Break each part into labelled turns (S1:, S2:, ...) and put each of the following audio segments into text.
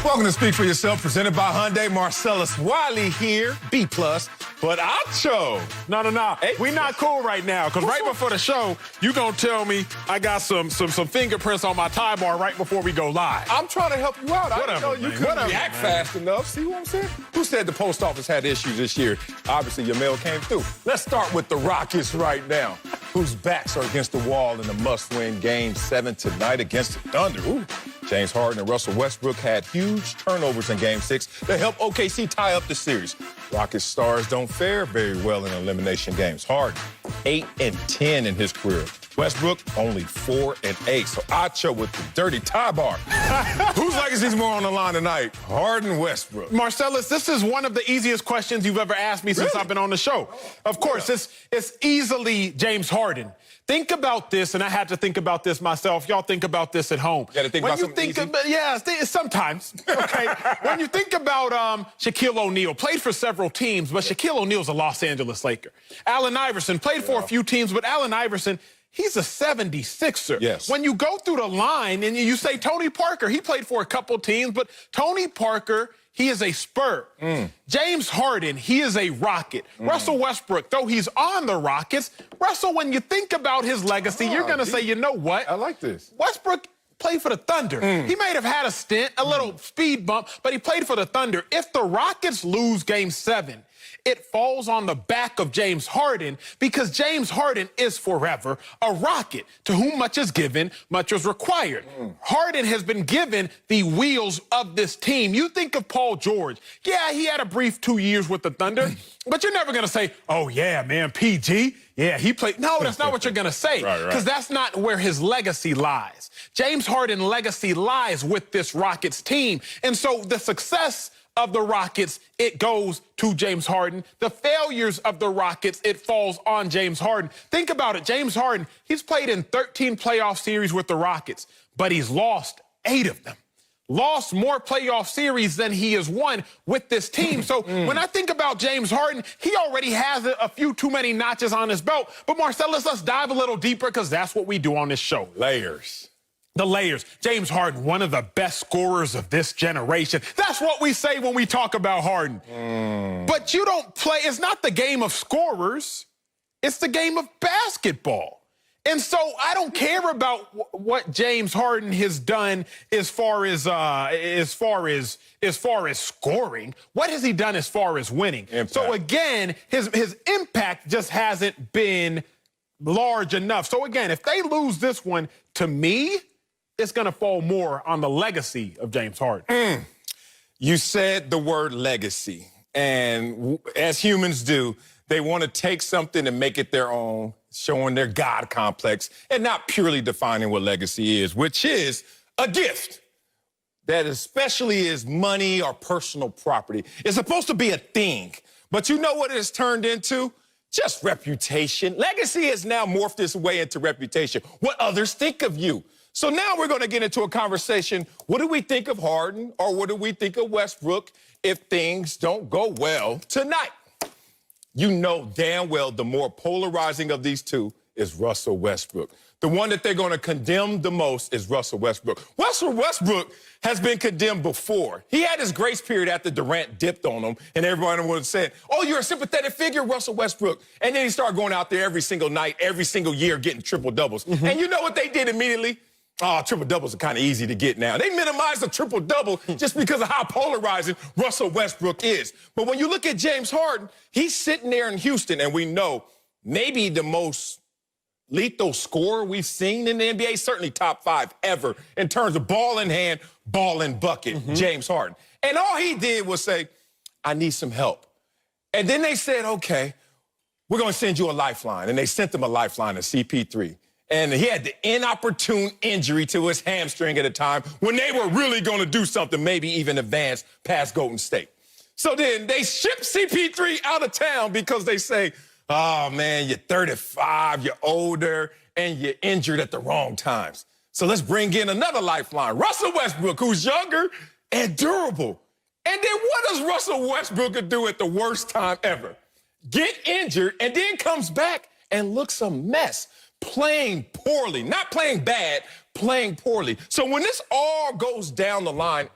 S1: Welcome to Speak for Yourself, presented by Hyundai. Marcellus Wiley here, B+. But Acho.
S2: No.
S1: Hey,
S2: we not cool right now, because right before the show, you going to tell me I got some fingerprints on my tie bar right before we go live.
S1: I'm trying to help you out. I didn't
S2: Whatever,
S1: know you
S2: man.
S1: couldn't
S2: Whatever,
S1: react
S2: man.
S1: fast enough. See what I'm saying? Who said the post office had issues this year? Obviously, your mail came through. Let's start with the Rockets right now, whose backs are against the wall in a must-win Game 7 tonight against the Thunder. Ooh. James Harden and Russell Westbrook had huge turnovers in Game 6 to help OKC tie up the series. Rockets stars don't fare very well in elimination games. Harden, 8-10 in his career. Westbrook, only 4-8. So Acho with the dirty tie bar. Whose legacy's more on the line tonight? Harden, Westbrook.
S2: Marcellus, this is one of the easiest questions you've ever asked me since
S1: Really?
S2: I've been on the show. Of course, it's easily James Harden. Think about this, and I had to think about this myself. Y'all think about this at home.
S1: You got to think about something easy?
S2: Sometimes, okay? When you think about Shaquille O'Neal, played for several teams, but Shaquille O'Neal's a Los Angeles Laker. Allen Iverson played for a few teams, but Allen Iverson, he's a 76er.
S1: Yes.
S2: When you go through the line and you say Tony Parker, he played for a couple teams, but Tony Parker, he is a Spur. James Harden, he is a Rocket. Russell Westbrook, though he's on the Rockets, Russell, when you think about his legacy, you're going to say, you know what?
S1: I like this.
S2: Westbrook played for the Thunder. He may have had a stint, a little speed bump, but he played for the Thunder. If the Rockets lose Game 7, it falls on the back of James Harden because James Harden is forever a Rocket. To whom much is given, much is required. Harden has been given the wheels of this team. You think of Paul George. Yeah, he had a brief 2 years with the Thunder, but you're never going to say, oh, yeah, man, PG. Yeah, he played. No, that's not what you're going to say because that's not where his legacy lies. James Harden's legacy lies with this Rockets team. And so the success of the Rockets, it goes to James Harden. The failures of the Rockets, it falls on James Harden. Think about it. James Harden, he's played in 13 playoff series with the Rockets, but he's lost 8 of them. Lost more playoff series than he has won with this team. So when I think about James Harden, he already has a few too many notches on his belt. But Marcellus, let's dive a little deeper because that's what we do on this show.
S1: Layers.
S2: The layers. James Harden, one of the best scorers of this generation. That's what we say when we talk about Harden. But you don't play, it's not the game of scorers, it's the game of basketball. And so I don't care about what James Harden has done as far as scoring. What has he done as far as winning?
S1: Impact.
S2: So again, his impact just hasn't been large enough. So again, if they lose this one, to me, it's going to fall more on the legacy of James Harden.
S1: You said the word legacy, and as humans do, they want to take something and make it their own, showing their God complex and not purely defining what legacy is, which is a gift that especially is money or personal property. It's supposed to be a thing, but you know what it has turned into? Just reputation. Legacy has now morphed its way into reputation, what others think of you. So now we're going to get into a conversation. What do we think of Harden or what do we think of Westbrook if things don't go well tonight? You know damn well the more polarizing of these two is Russell Westbrook. The one that they're going to condemn the most is Russell Westbrook. Russell Westbrook has been condemned before. He had his grace period after Durant dipped on him, and everyone was saying, oh, you're a sympathetic figure, Russell Westbrook. And then he started going out there every single night, every single year, getting triple-doubles. And you know what they did immediately? Oh, triple-doubles are kind of easy to get now. They minimize the triple-double just because of how polarizing Russell Westbrook is. But when you look at James Harden, he's sitting there in Houston, and we know maybe the most lethal scorer we've seen in the NBA, certainly top 5 ever in terms of ball in hand, ball in bucket, James Harden. And all he did was say, I need some help. And then they said, okay, we're going to send you a lifeline. And they sent him a lifeline to CP3. And he had the inopportune injury to his hamstring at a time when they were really going to do something, maybe even advance past Golden State. So then they ship CP3 out of town because they say, oh, man, you're 35, you're older, and you're injured at the wrong times. So let's bring in another lifeline, Russell Westbrook, who's younger and durable. And then what does Russell Westbrook do at the worst time ever? Get injured and then comes back and looks a mess. Playing poorly, not playing bad, playing poorly. So when this all goes down the line,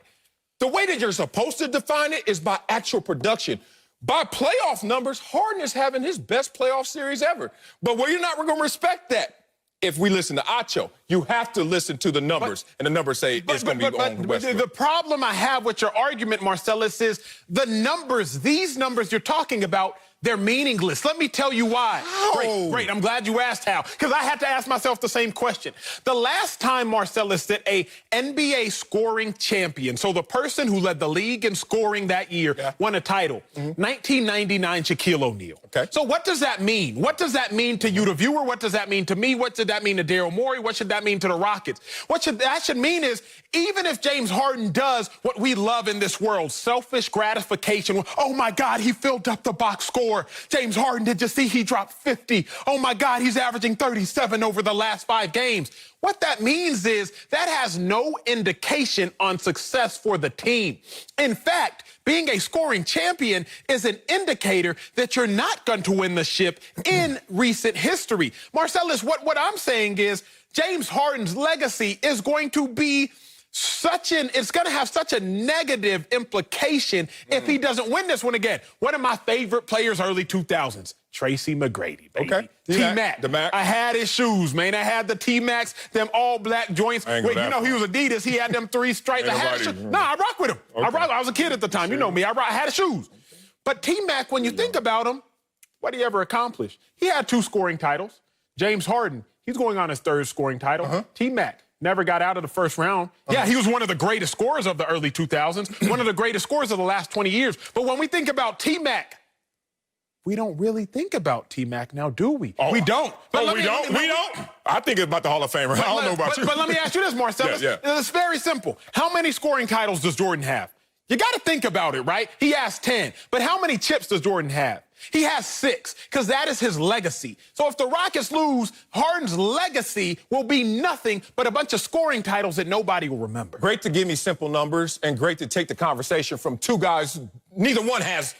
S1: The way that you're supposed to define it is by actual production. By playoff numbers, Harden is having his best playoff series ever. But we're not going to respect that if we listen to Acho. You have to listen to the numbers, and the numbers say it's going to be on Westbrook.
S2: The problem I have with your argument, Marcellus, is the numbers, these numbers you're talking about, they're meaningless. Let me tell you why.
S1: How?
S2: Great. I'm glad you asked how, because I had to ask myself the same question. The last time, Marcellus, that a NBA scoring champion, so the person who led the league in scoring that year, won a title, 1999 Shaquille O'Neal.
S1: Okay.
S2: So what does that mean? What does that mean to you, the viewer? What does that mean to me? What should that mean to Daryl Morey? What should that mean to the Rockets? What that should mean is, even if James Harden does what we love in this world, selfish gratification, oh my God, he filled up the box score. James Harden, did you see he dropped 50? Oh my God, he's averaging 37 over the last 5 games. What that means is that has no indication on success for the team. In fact, being a scoring champion is an indicator that you're not going to win the ship in recent history. Marcellus, what I'm saying is James Harden's legacy is going to be it's going to have such a negative implication if he doesn't win this one again. One of my favorite players early 2000s, Tracy McGrady, baby.
S1: Okay.
S2: T-Mac.
S1: The Mac.
S2: I had his shoes, man. I had the T-Macs, them all-black joints. Wait, you know, he was Adidas. He had them 3 stripes. I had his shoes. No, I rock with him.
S1: Okay.
S2: I was a kid at the time. You know me. I had his shoes. But T-Mac, when you think about him, what did he ever accomplish? He had 2 scoring titles. James Harden, he's going on his 3rd scoring title. T-Mac never got out of the first round. Yeah, he was one of the greatest scorers of the early 2000s, one of the greatest scorers of the last 20 years. But when we think about T-Mac, we don't really think about T-Mac now, do we?
S1: Oh,
S2: we don't.
S1: We don't? I think it's about the Hall of Famer. I don't know about you.
S2: But let me ask you this, Marcellus. It's very simple. How many scoring titles does Jordan have? You got to think about it, right? He has 10. But how many chips does Jordan have? He has 6, because that is his legacy. So if the Rockets lose, Harden's legacy will be nothing but a bunch of scoring titles that nobody will remember.
S1: Great to give me simple numbers, and great to take the conversation from 2 guys. Neither one has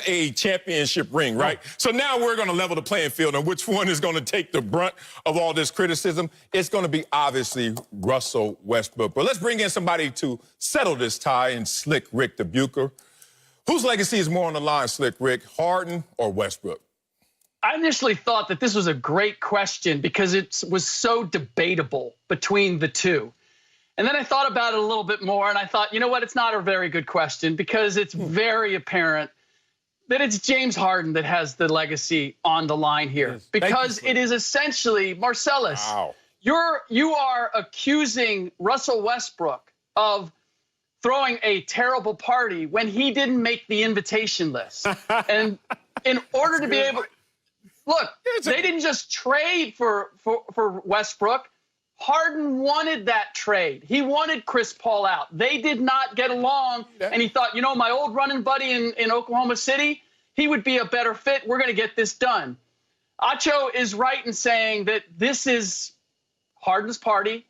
S1: a championship ring, right? So now we're going to level the playing field on which one is going to take the brunt of all this criticism. It's going to be obviously Russell Westbrook. But let's bring in somebody to settle this tie, and Slick Rick the Bucher. Whose legacy is more on the line, Slick Rick, Harden or Westbrook?
S3: I initially thought that this was a great question because it was so debatable between the two. And then I thought about it a little bit more, and I thought, you know what, it's not a very good question because it's very apparent that it's James Harden that has the legacy on the line here. Because it is essentially, Marcellus, you are accusing Russell Westbrook of throwing a terrible party when he didn't make the invitation list. And in order to be able, look, they didn't just trade for Westbrook. Harden wanted that trade. He wanted Chris Paul out. They did not get along, and he thought, you know, my old running buddy in Oklahoma City, he would be a better fit. We're going to get this done. Acho is right in saying that this is Harden's party.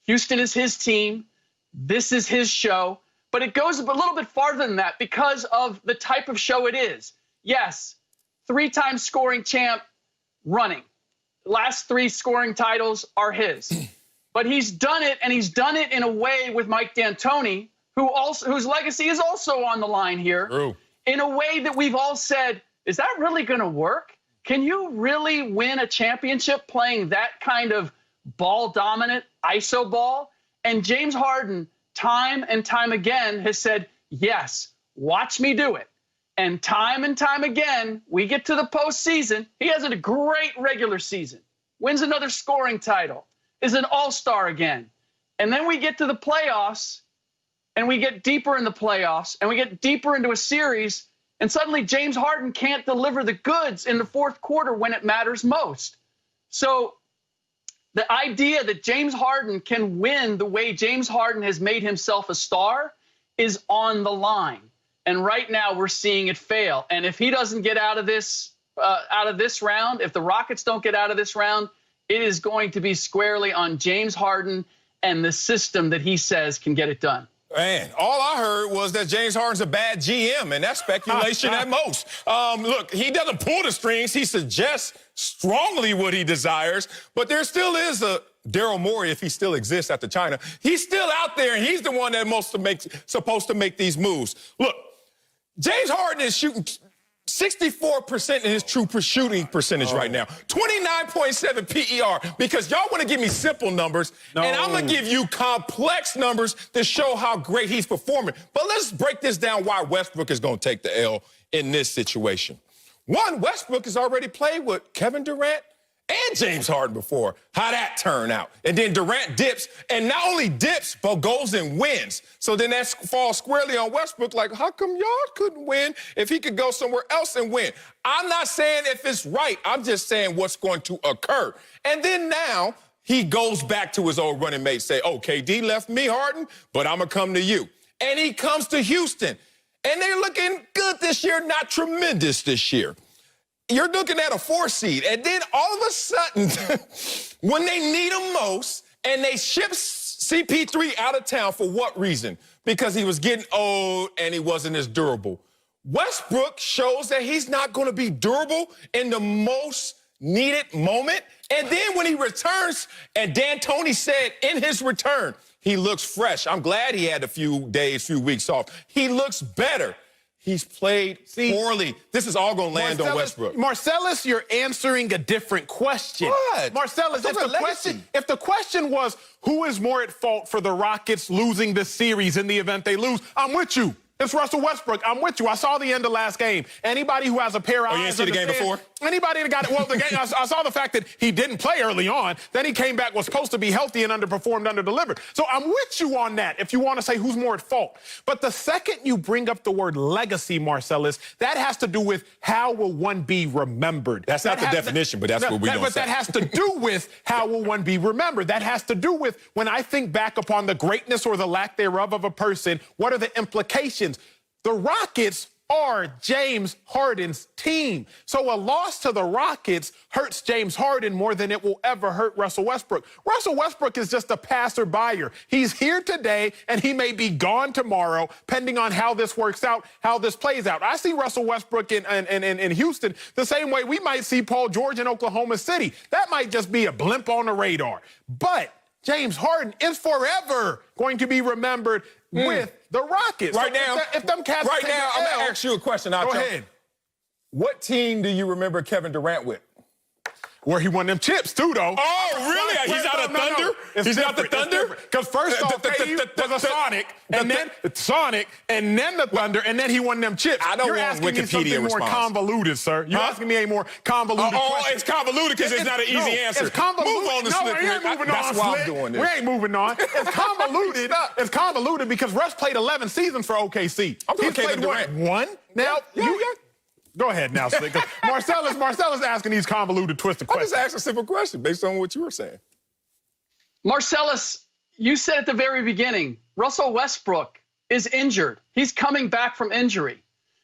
S3: Houston is his team. This is his show. But it goes a little bit farther than that because of the type of show it is. Yes, 3-time scoring champ running. Last 3 scoring titles are his. But he's done it, and he's done it in a way with Mike D'Antoni, whose legacy is also on the line here, in a way that we've all said, is that really going to work? Can you really win a championship playing that kind of ball-dominant ISO ball? And James Harden, time and time again, has said, yes, watch me do it. And time again, we get to the postseason. He has a great regular season, wins another scoring title, is an all-star again. And then we get to the playoffs, and we get deeper in the playoffs, and we get deeper into a series, and suddenly James Harden can't deliver the goods in the 4th quarter when it matters most. So the idea that James Harden can win the way James Harden has made himself a star is on the line. And right now we're seeing it fail. And if he doesn't get out of this round, if the Rockets don't get out of this round, it is going to be squarely on James Harden and the system that he says can get it done.
S1: Man, all I heard was that James Harden's a bad GM, and that's speculation at most. Look, he doesn't pull the strings. He suggests strongly what he desires, but there still is a Daryl Morey, if he still exists after China, he's still out there, and he's the one that's supposed to make these moves. Look, James Harden is shooting 64% in his true shooting percentage right now. 29.7 PER, because y'all want to give me simple numbers, and I'm going to give you complex numbers to show how great he's performing. But let's break this down why Westbrook is going to take the L in this situation. One, Westbrook has already played with Kevin Durant and James Harden before. How that turn out? And then Durant dips, and not only dips, but goes and wins. So then that falls squarely on Westbrook, like, how come y'all couldn't win if he could go somewhere else and win? I'm not saying if it's right. I'm just saying what's going to occur. And then now he goes back to his old running mate, say, oh, KD left me, Harden, but I'm going to come to you. And he comes to Houston. And they're looking good this year, not tremendous this year. You're looking at a 4 seed, and then all of a sudden, when they need him most, and they ship CP3 out of town for what reason? Because he was getting old and he wasn't as durable. Westbrook shows that he's not going to be durable in the most needed moment. And then when he returns, and D'Antoni said in his return, he looks fresh. I'm glad he had a few days, few weeks off. He looks better. He's played poorly. This is all going to land on Westbrook.
S2: Marcellus, you're answering a different question.
S1: What?
S2: Marcellus, if the question was who is more at fault for the Rockets losing this series in the event they lose, I'm with you. It's Russell Westbrook. I'm with you. I saw the end of last game. Anybody who has a pair of eyes.
S1: You didn't see the game before?
S2: Anybody that got it. Well, the game, I saw the fact that he didn't play early on. Then he came back, was supposed to be healthy, and underperformed, underdelivered. So I'm with you on that if you want to say who's more at fault. But the second you bring up the word legacy, Marcellus, that has to do with how will one be remembered.
S1: That's not the definition, but that's what we're going to say.
S2: But that has to do with how will one be remembered. That has to do with when I think back upon the greatness or the lack thereof of a person, what are the implications? The Rockets are James Harden's team. So a loss to the Rockets hurts James Harden more than it will ever hurt Russell Westbrook. Russell Westbrook is just a passer-buyer. He's here today, and he may be gone tomorrow, pending on how this works out, how this plays out. I see Russell Westbrook in Houston the same way we might see Paul George in Oklahoma City. That might just be a blimp on the radar. But James Harden is forever going to be remembered with the Rockets.
S1: Right
S2: so
S1: now,
S2: if them cats
S1: right now, I'm going to ask you a question.
S2: Go ahead.
S1: What team do you remember Kevin Durant with?
S2: Where he won them chips, too, though.
S1: Oh, really? He's out of Thunder? He's out the Thunder?
S2: Because first off, he was a Sonic, and then the Thunder, and then he won them chips.
S1: I don't want Wikipedia
S2: response. You're asking me something more convoluted, sir. You're asking me a more convoluted question.
S1: It's convoluted because it's not an easy answer.
S2: It's convoluted.
S1: Move on to Slick.
S2: We ain't moving on,
S1: That's why
S2: Slick.
S1: I'm doing this.
S2: We ain't moving on. It's convoluted. It's convoluted because Russ played 11 seasons for OKC.
S1: I'm doing Kevin Durant.
S2: One? Now, Go ahead now, Slick. Marcellus asking these convoluted, twisted questions.
S1: I'm just asking a simple question based on what you were saying.
S3: Marcellus, you said at the very beginning, Russell Westbrook is injured. He's coming back from injury.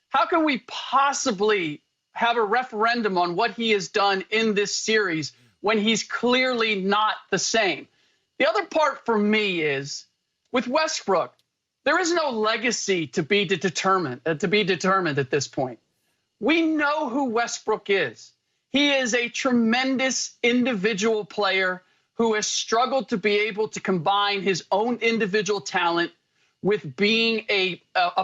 S3: How can we possibly have a referendum on what he has done in this series when he's clearly not the same? The other part for me is, with Westbrook, there is no legacy to be determined at this point. We know who Westbrook is. He is a tremendous individual player who has struggled to be able to combine his own individual talent with being a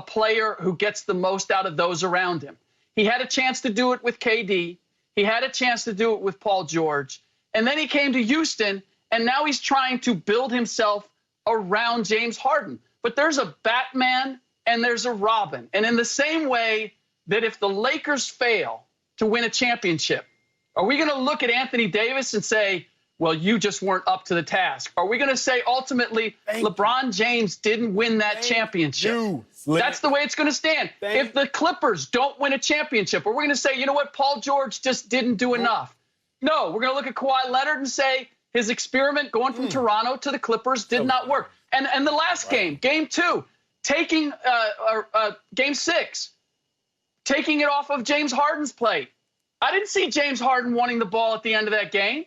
S3: player who gets the most out of those around him. He had a chance to do it with KD. He had a chance to do it with Paul George. And then he came to Houston, and now he's trying to build himself around James Harden. But there's a Batman and there's a Robin. And in the same way that if the Lakers fail to win a championship, are we going to look at Anthony Davis and say, well, you just weren't up to the task? Are we going to say ultimately LeBron James didn't win that championship? That's the way it's going to stand. If the Clippers don't win a championship, are we going to say, you know what, Paul George just didn't do enough? No, we're going to look at Kawhi Leonard and say his experiment going from Toronto to the Clippers did not work. And the last game, game 2, taking game 6, taking it off of James Harden's plate. I didn't see James Harden wanting the ball at the end of that game.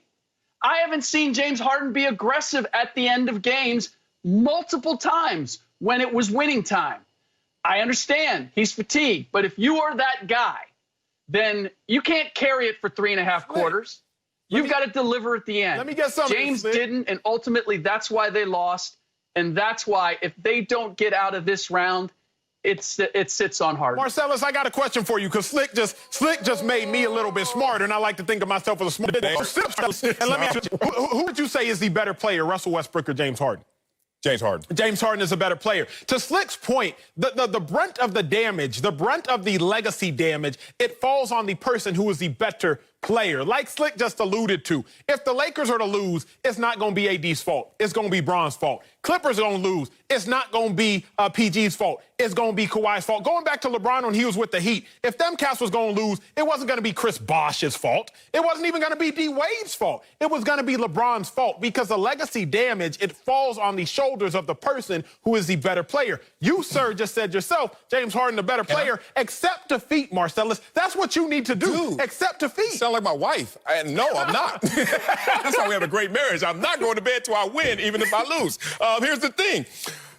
S3: I haven't seen James Harden be aggressive at the end of games multiple times when it was winning time. I understand he's fatigued, but if you are that guy, then you can't carry it for 3.5 quarters. You've got to deliver at the end.
S2: Let me get some.
S3: James didn't, and ultimately that's why they lost. And that's why if they don't get out of this round, it sits on Harden.
S2: Marcellus, I got a question for you because Slick just made me a little bit smarter, and I like to think of myself as a smart. And let me ask you, who would you say is the better player, Russell Westbrook or James Harden?
S1: James Harden.
S2: James Harden is a better player. To Slick's point, the brunt of the damage, the brunt of the legacy damage, it falls on the person who is the better player. Like Slick just alluded to, if the Lakers are to lose, it's not going to be AD's fault. It's going to be Bron's fault. Clippers are going to lose. It's not going to be PG's fault. It's going to be Kawhi's fault. Going back to LeBron when he was with the Heat, if them cats was going to lose, it wasn't going to be Chris Bosh's fault. It wasn't even going to be D. Wade's fault. It was going to be LeBron's fault because the legacy damage, it falls on the shoulders of the person who is the better player. You, sir, just said yourself, James Harden, the better player. Accept defeat, Marcellus. That's what you need to do.
S1: Dude,
S2: accept defeat.
S1: Sound like my wife. No, I'm not. That's why we have a great marriage. I'm not going to bed till I win, even if I lose. Here's the thing.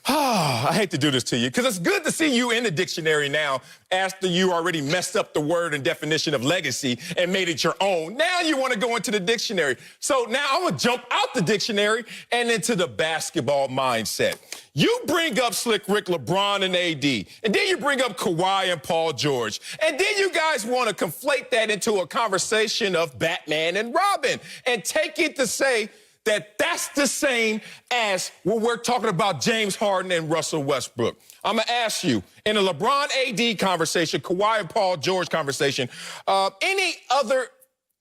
S1: I hate to do this to you because it's good to see you in the dictionary now after you already messed up the word and definition of legacy and made it your own. Now you want to go into the dictionary. So now I'm going to jump out the dictionary and into the basketball mindset. You bring up Slick Rick, LeBron, and AD, and then you bring up Kawhi and Paul George, and then you guys want to conflate that into a conversation of Batman and Robin and take it to say that that's the same as when we're talking about James Harden and Russell Westbrook. I'm going to ask you, in a LeBron AD conversation, Kawhi and Paul George conversation, any other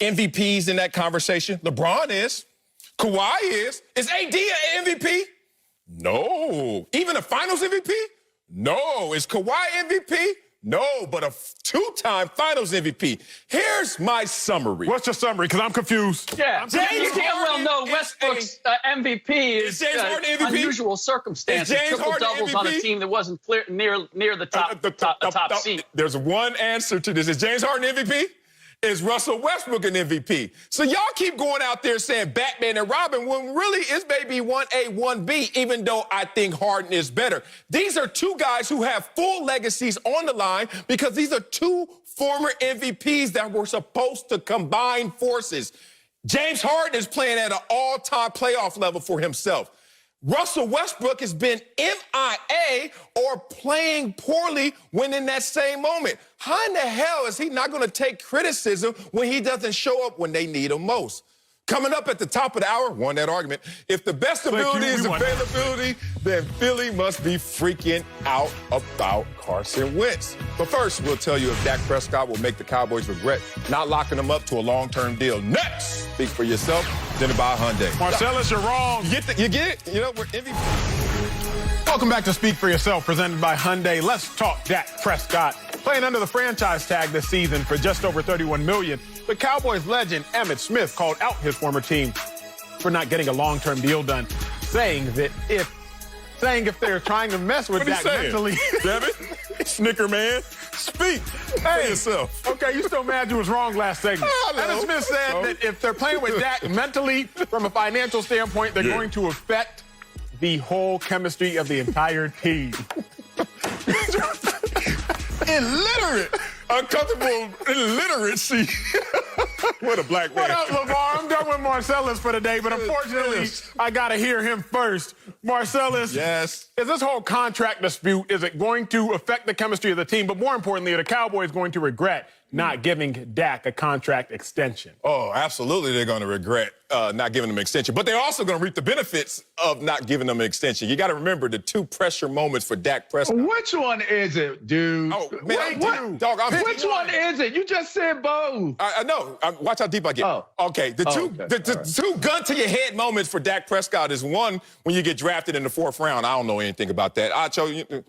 S1: MVPs in that conversation? LeBron is. Kawhi is. Is AD an MVP? No. Even a finals MVP? No. Is Kawhi MVP? No, but a two-time finals MVP. Here's my summary.
S2: What's your summary? Because I'm confused.
S3: Yeah, you can't well know Westbrook's MVP is
S1: James Harden MVP?
S3: Unusual circumstances. Triple-doubles on a team that wasn't near the top seed.
S1: There's one answer to this. Is James Harden MVP? Is Russell Westbrook an MVP? So y'all keep going out there saying Batman and Robin when really it's maybe 1A, 1B, even though I think Harden is better. These are two guys who have full legacies on the line because these are two former MVPs that were supposed to combine forces. James Harden is playing at an all-time playoff level for himself. Russell Westbrook has been MIA or playing poorly when in that same moment. How in the hell is he not going to take criticism when he doesn't show up when they need him most? Coming up at the top of the hour, won that argument. If the best ability is availability, then Philly must be freaking out about Carson Wentz. But first, we'll tell you if Dak Prescott will make the Cowboys regret not locking him up to a long-term deal. Next, speak for yourself, then buy Hyundai.
S2: Marcellus, you're wrong.
S1: You get it? You know, we're MVP.
S2: Welcome back to Speak for Yourself, presented by Hyundai. Let's talk Dak Prescott. Playing under the franchise tag this season for just over $31 million. But Cowboys legend Emmitt Smith called out his former team for not getting a long-term deal done, saying if they're trying to mess with Dak mentally.
S1: Devin, Snicker man, speak for yourself.
S2: Okay, you still mad you was wrong last segment. Emmitt Smith said that if they're playing with Dak mentally, from a financial standpoint, they're going to affect the whole chemistry of the entire team.
S1: Illiterate. Uncomfortable illiteracy. What a black man.
S2: What up, LeVar? I'm done with Marcellus for today, but unfortunately, I got to hear him first. Marcellus,
S1: yes.
S2: Is this whole contract dispute, is it going to affect the chemistry of the team? But more importantly, are the Cowboys going to regret not giving Dak a contract extension?
S1: Oh, absolutely they're going to regret not giving him an extension. But they're also going to reap the benefits of not giving him an extension. You got to remember the two pressure moments for Dak Prescott.
S4: Which one is it, dude?
S1: Oh, man,
S4: Which one is it? You just said both.
S1: I know. Watch how deep I get.
S4: Oh.
S1: Okay, the two gun-to-your head moments for Dak Prescott is one, when you get drafted in the 4th round. I don't know anything about that. I'll show you.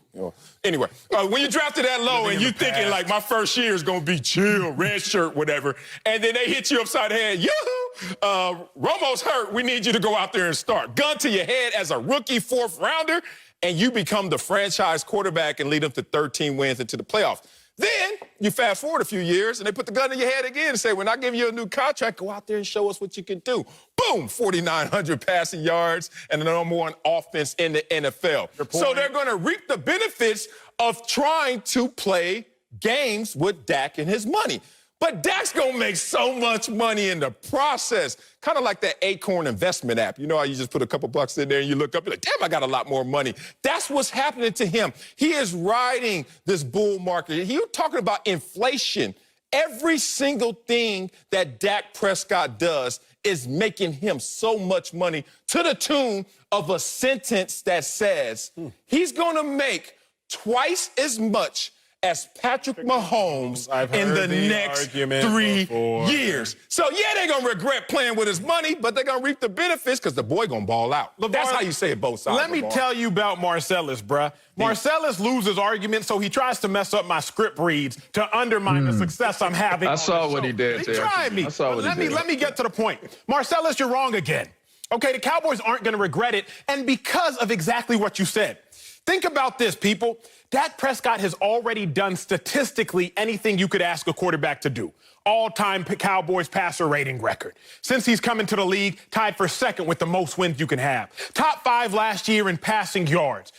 S1: Anyway, when you drafted that low and you thinking, like, my first year is going to be chill, red shirt, whatever, and then they hit you upside the head, yoo-hoo, Romo's hurt, we need you to go out there and start. Gun to your head as a rookie 4th rounder, and you become the franchise quarterback and lead them to 13 wins into the playoffs. Then you fast forward a few years, and they put the gun in your head again and say, we're not giving you a new contract. Go out there and show us what you can do. Boom, 4,900 passing yards and the #1 offense in the NFL. So they're going to reap the benefits of trying to play games with Dak and his money. But Dak's gonna make so much money in the process. Kind of like that Acorn investment app. You know how you just put a couple bucks in there and you look up, you're like, damn, I got a lot more money. That's what's happening to him. He is riding this bull market. You're talking about inflation. Every single thing that Dak Prescott does is making him so much money to the tune of a sentence that says he's gonna make twice as much as Patrick Mahomes in the next 3 years. So, yeah, they're going to regret playing with his money, but they're going to reap the benefits because the boy going to ball out. That's how you say it both sides.
S2: Let me tell you about Marcellus, bruh. Marcellus loses arguments, so he tries to mess up my script reads to undermine the success I'm having.
S4: I saw what he did there.
S2: He tried me. Let me get to the point. Marcellus, you're wrong again. Okay, the Cowboys aren't going to regret it, and because of exactly what you said. Think about this, people. Dak Prescott has already done statistically anything you could ask a quarterback to do. All-time Cowboys passer rating record. Since he's come into the league, tied for second with the most wins you can have. Top 5 last year in passing yards.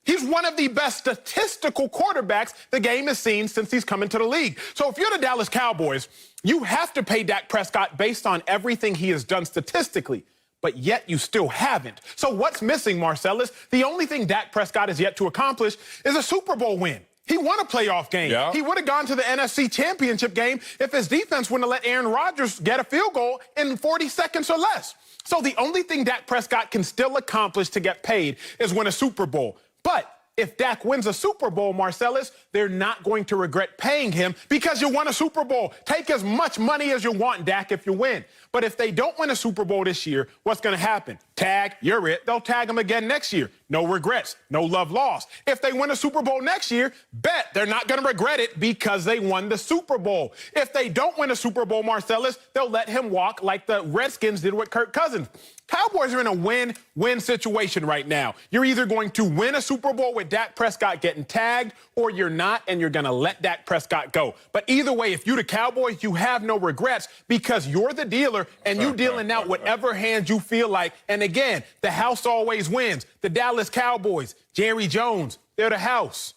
S2: He's one of the best statistical quarterbacks the game has seen since he's come into the league. So if you're the Dallas Cowboys, you have to pay Dak Prescott based on everything he has done statistically. But yet you still haven't. So what's missing, Marcellus? The only thing Dak Prescott has yet to accomplish is a Super Bowl win. He won a playoff game. Yeah. He would have gone to the NFC Championship game if his defense wouldn't have let Aaron Rodgers get a field goal in 40 seconds or less. So the only thing Dak Prescott can still accomplish to get paid is win a Super Bowl. But if Dak wins a Super Bowl, Marcellus, they're not going to regret paying him because you won a Super Bowl. Take as much money as you want, Dak, if you win. But if they don't win a Super Bowl this year, what's going to happen? Tag, you're it. They'll tag him again next year. No regrets, no love lost. If they win a Super Bowl next year, bet they're not going to regret it because they won the Super Bowl. If they don't win a Super Bowl, Marcellus, they'll let him walk like the Redskins did with Kirk Cousins. Cowboys are in a win-win situation right now. You're either going to win a Super Bowl with Dak Prescott getting tagged, or you're not, and you're going to let Dak Prescott go. But either way, if you're the Cowboys, you have no regrets because you're the dealer, and you dealing out whatever hands you feel like. And again, the house always wins. The Dallas Cowboys, Jerry Jones, they're the house.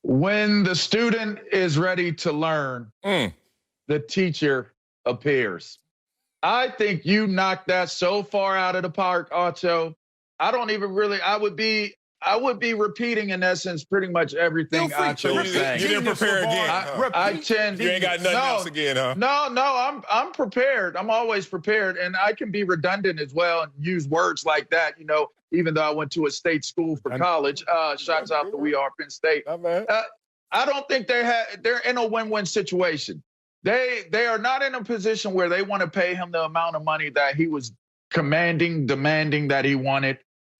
S4: When the student is ready to learn, the teacher appears. I think you knocked that so far out of the park, Acho. I don't even really, I would be repeating in essence pretty much everything Acho was saying.
S1: You didn't prepare again.
S4: You
S1: ain't got nothing else again, huh?
S4: No, I'm prepared. I'm always prepared, and I can be redundant as well and use words like that. You know, even though I went to a state school for college. Shouts out to We Are Penn State. I don't think they're in a win-win situation. They are not in a position where they want to pay him the amount of money that he was demanding that he wanted.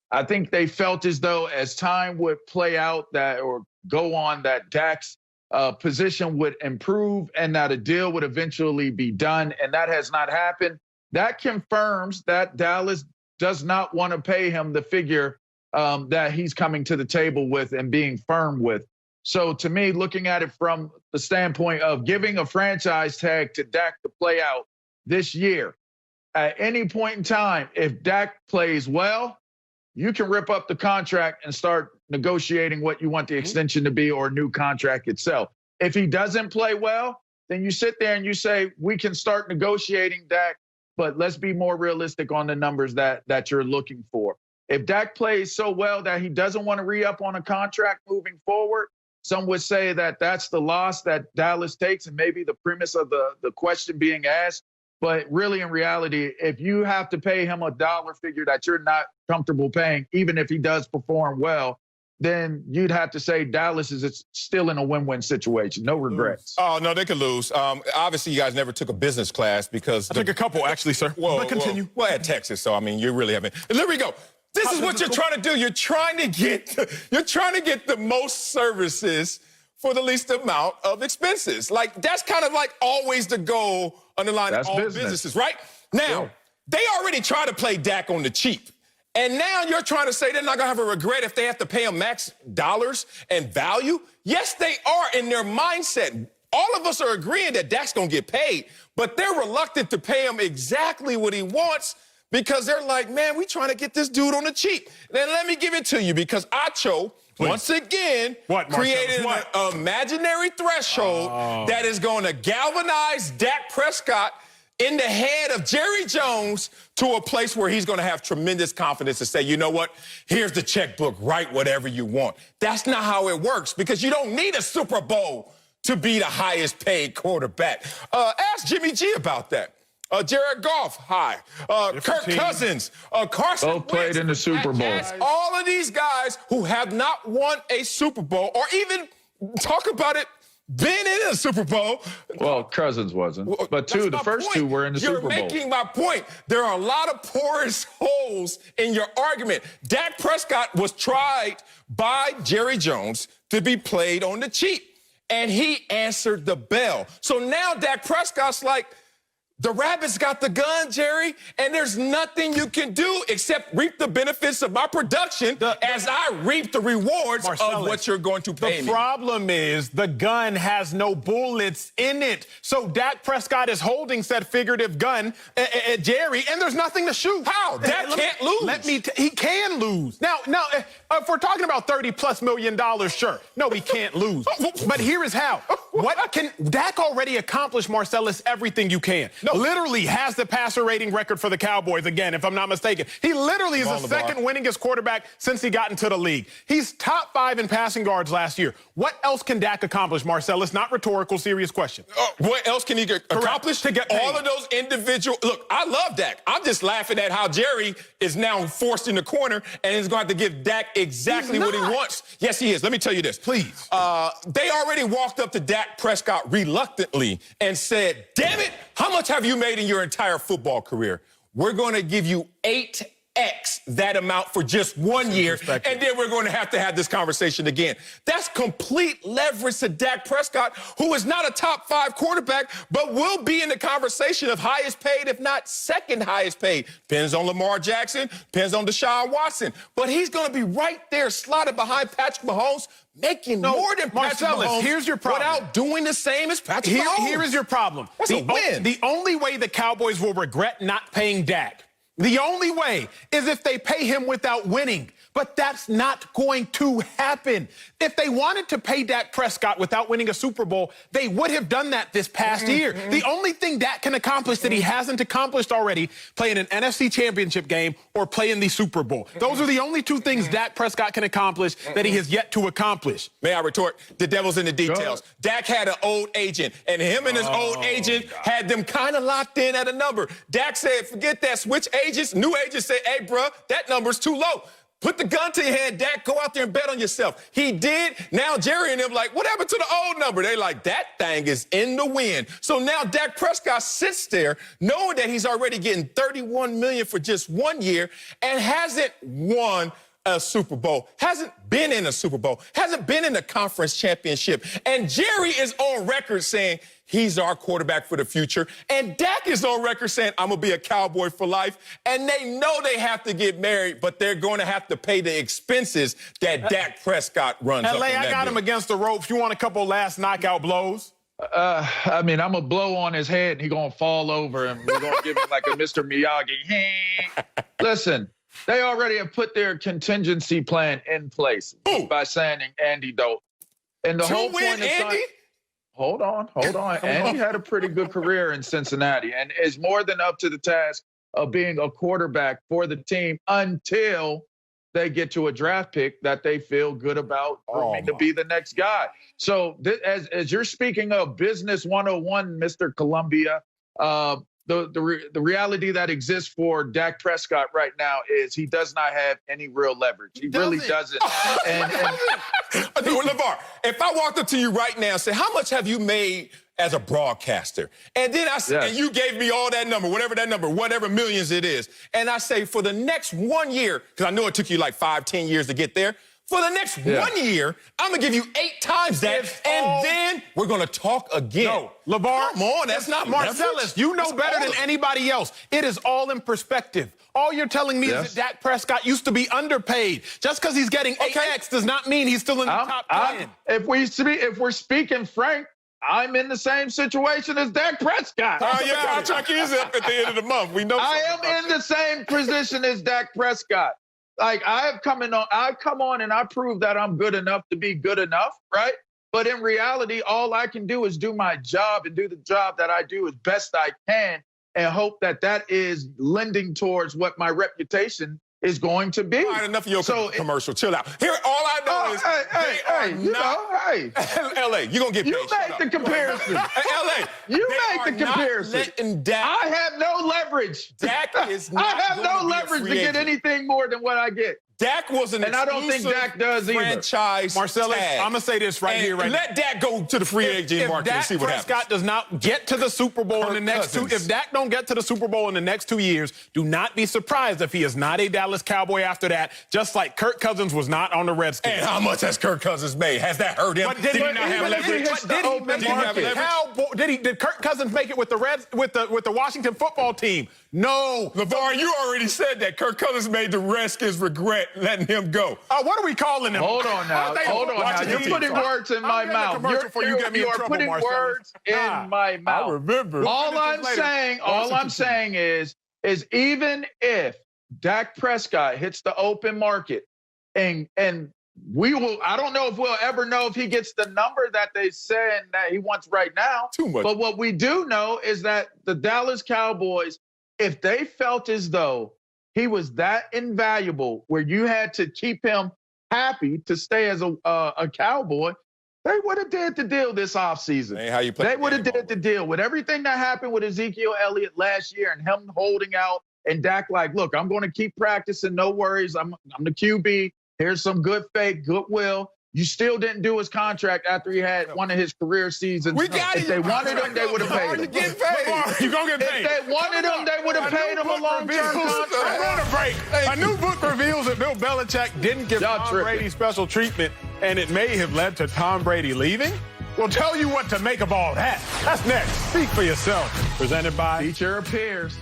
S4: I think they felt as though as time would play out that or go on that Dak's position would improve and that a deal would eventually be done. And that has not happened. That confirms that Dallas does not want to pay him the figure that he's coming to the table with and being firm with. So to me, looking at it from the standpoint of giving a franchise tag to Dak to play out this year, at any point in time, if Dak plays well, you can rip up the contract and start negotiating what you want the extension to be or a new contract itself. If he doesn't play well, then you sit there and you say, we can start negotiating Dak, but let's be more realistic on the numbers that you're looking for. If Dak plays so well that he doesn't want to re-up on a contract moving forward, some would say that that's the loss that Dallas takes and maybe the premise of the question being asked. But really, in reality, if you have to pay him a dollar figure that you're not comfortable paying, even if he does perform well, then you'd have to say Dallas is still in a win-win situation. No regrets.
S1: Oh, no, they could lose. Obviously, you guys never took a business class because...
S2: I took a couple, actually, sir. But continue.
S1: Well, at Texas, so, I mean, you really haven't... And there we go. This is what you're trying to do. You're trying to get the most services for the least amount of expenses. Like, that's kind of like always the goal underlying all businesses, right? Now, they already tried to play Dak on the cheap. And now you're trying to say they're not going to have a regret if they have to pay him max dollars and value? Yes, they are in their mindset. All of us are agreeing that Dak's going to get paid, but they're reluctant to pay him exactly what he wants because they're like, man, we trying to get this dude on the cheap. Then let me give it to you because Acho once again, created an imaginary threshold that is going to galvanize Dak Prescott in the head of Jerry Jones to a place where he's going to have tremendous confidence to say, you know what, here's the checkbook, write whatever you want. That's not how it works, because you don't need a Super Bowl to be the highest paid quarterback. Ask Jimmy G about that. Jared Goff, hi. Kirk Cousins, Carson Wentz.
S4: Both played in the Super Bowl.
S1: All of these guys who have not won a Super Bowl, or even talk about it, been in a Super Bowl.
S4: Well, Cousins wasn't, but the first two were in the Super Bowl.
S1: You're making my point. There are a lot of porous holes in your argument. Dak Prescott was tried by Jerry Jones to be played on the cheap, and he answered the bell. So now Dak Prescott's like, the rabbit's got the gun, Jerry, and there's nothing you can do except reap the benefits of my production as I reap the rewards of what you're going to pay me.
S2: The problem is the gun has no bullets in it. So Dak Prescott is holding said figurative gun at Jerry, and there's nothing to shoot.
S1: How? Dak can't lose.
S2: He can lose. Now, if we're talking about $30+ million, sure. No, he can't lose. But here is how. What can Dak already accomplish, Marcellus? Everything you can. No, literally has the passer rating record for the Cowboys, again, if I'm not mistaken. He literally is the second winningest quarterback since he got into the league. He's top 5 in passing yards last year. What else can Dak accomplish, Marcellus? Not rhetorical, serious question.
S1: What else can he accomplish?
S2: To get paid.
S1: All of those individual. Look, I love Dak. I'm just laughing at how Jerry is now forced in the corner and is going to have to give Dak exactly what he wants. Yes, he is. Let me tell you this.
S2: Please.
S1: They already walked up to Dak Prescott reluctantly and said, damn it, how much have you made in your entire football career? We're going to give you 8x that amount for just 1 year, and then we're going to have this conversation again. That's complete leverage to Dak Prescott, who is not a top 5 quarterback, but will be in the conversation of highest paid, if not second highest paid. Depends on Lamar Jackson, depends on Deshaun Watson. But he's going to be right there, slotted behind Patrick Mahomes, making more than Patrick Mahomes.
S2: Here's your problem.
S1: Without doing the same as Patrick Mahomes.
S2: Here is your problem.
S1: That's a win.
S2: The only way the Cowboys will regret not paying Dak, the only way, is if they pay him without winning. But that's not going to happen. If they wanted to pay Dak Prescott without winning a Super Bowl, they would have done that this past year. The only thing Dak can accomplish that he hasn't accomplished already, playing an NFC championship game or playing the Super Bowl. Those are the only two things Dak Prescott can accomplish that he has yet to accomplish.
S1: May I retort? The devil's in the details. Dak had an old agent, and him and his old agent had them kind of locked in at a number. Dak said, forget that, switch agents. New agents said, hey, bruh, that number's too low. Put the gun to your head, Dak. Go out there and bet on yourself. He did. Now Jerry and them like, what happened to the old number? They like, that thing is in the wind. So now Dak Prescott sits there knowing that he's already getting $31 million for just 1 year and hasn't won a Super Bowl, hasn't been in a Super Bowl, hasn't been in a conference championship. And Jerry is on record saying he's our quarterback for the future. And Dak is on record saying, I'm going to be a Cowboy for life. And they know they have to get married, but they're going to have to pay the expenses that Dak Prescott runs up.
S2: LA, I got him against the ropes. You want a couple last knockout blows?
S4: I mean, I'm going to blow on his head, and he's going to fall over, and we're going to give him like a Mr. Miyagi. Listen. They already have put their contingency plan in place by signing Andy Dalton. And the whole point of
S1: Andy?
S4: Hold on. Andy had a pretty good career in Cincinnati and is more than up to the task of being a quarterback for the team until they get to a draft pick that they feel good about to be the next guy. So as you're speaking of business 101, Mr. Columbia, the reality that exists for Dak Prescott right now is he does not have any real leverage. He really doesn't.
S1: LeVar, if I walked up to you right now and said, how much have you made as a broadcaster? And then I said, and you gave me all that number, whatever millions it is. And I say, for the next 1 year, because I know it took you like 5-10 years to get there, for the next 1 year, I'm going to give you 8 times that, then we're going to talk again.
S2: No, LeVar,
S1: come on, that's not
S2: Marcellus, you know better than anybody else. It is all in perspective. All you're telling me is that Dak Prescott used to be underpaid. Just because he's getting 8X does not mean he's still in the top 10.
S4: If we're speaking frank, I'm in the same situation as Dak Prescott.
S1: Your contract is up at the end of the month. We know.
S4: I am in the same position as Dak Prescott. Like I've come on and I prove that I'm good enough to be good enough, right? But in reality, all I can do is do my job and do the job that I do as best I can and hope that that is lending towards what my reputation is going to be.
S1: All right, enough of your commercial. Chill out. Here, all I know is LA, you're going to get paid.
S4: You make the comparison.
S1: LA,
S4: you make the comparison. I have no leverage.
S1: Dak is not
S4: I have no leverage to get anything more than what I get.
S1: Dak was an
S4: and I don't think Dak does
S1: franchise
S2: Marcellus,
S1: tag.
S2: I'm going to say this right here.
S1: Let Dak go to the free agent market and see what happens.
S2: If Dak Prescott does not get to the Super Bowl in the next if Dak don't get to the Super Bowl in the next 2 years, do not be surprised if he is not a Dallas Cowboy after that, just like Kirk Cousins was not on the Redskins.
S1: And how much has Kirk Cousins made? Has that hurt him?
S2: Did he not have leverage? Did Kirk Cousins make it with the Washington football team? No.
S1: LeVar, you already said that Kirk Cousins made the Redskins regret letting him go.
S2: What are we calling him?
S4: Hold on now. You're putting words in my mouth. You are putting words in my mouth.
S1: I remember.
S4: All I'm saying is even if Dak Prescott hits the open market and we will, I don't know if we'll ever know if he gets the number that they said that he wants right now.
S1: Too much.
S4: But what we do know is that the Dallas Cowboys, if they felt as though he was that invaluable where you had to keep him happy to stay as a Cowboy, they would have did the deal this offseason. They would have did the deal with everything that happened with Ezekiel Elliott last year and him holding out and Dak like, look, I'm going to keep practicing. No worries. I'm the QB. Here's some good faith, goodwill. You still didn't do his contract after he had one of his career seasons. If they wanted him, they would have paid him.
S1: You're getting paid. You're going to get paid.
S4: If they wanted him, they would have paid him a long-term contract.
S2: I'm going to break. A new book reveals that Bill Belichick didn't give Tom Brady special treatment, and it may have led to Tom Brady leaving. We'll tell you what to make of all that. That's next. Speak for Yourself, presented by
S4: Teacher Appears.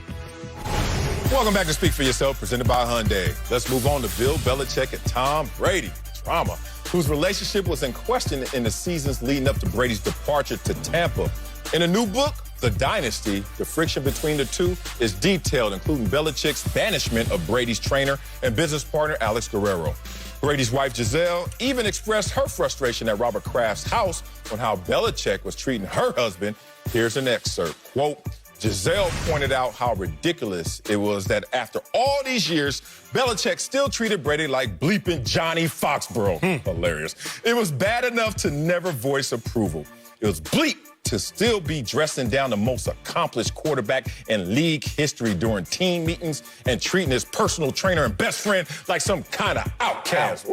S1: Welcome back to Speak for Yourself, presented by Hyundai. Let's move on to Bill Belichick and Tom Brady. Drama, whose relationship was in question in the seasons leading up to Brady's departure to Tampa. In a new book, The Dynasty, the friction between the two is detailed, including Belichick's banishment of Brady's trainer and business partner, Alex Guerrero. Brady's wife, Gisele, even expressed her frustration at Robert Kraft's house on how Belichick was treating her husband. Here's an excerpt. Quote, Gisele pointed out how ridiculous it was that after all these years, Belichick still treated Brady like bleeping Johnny Foxborough. Hilarious. It was bad enough to never voice approval. It was bleep to still be dressing down the most accomplished quarterback in league history during team meetings and treating his personal trainer and best friend like some kind of outcast.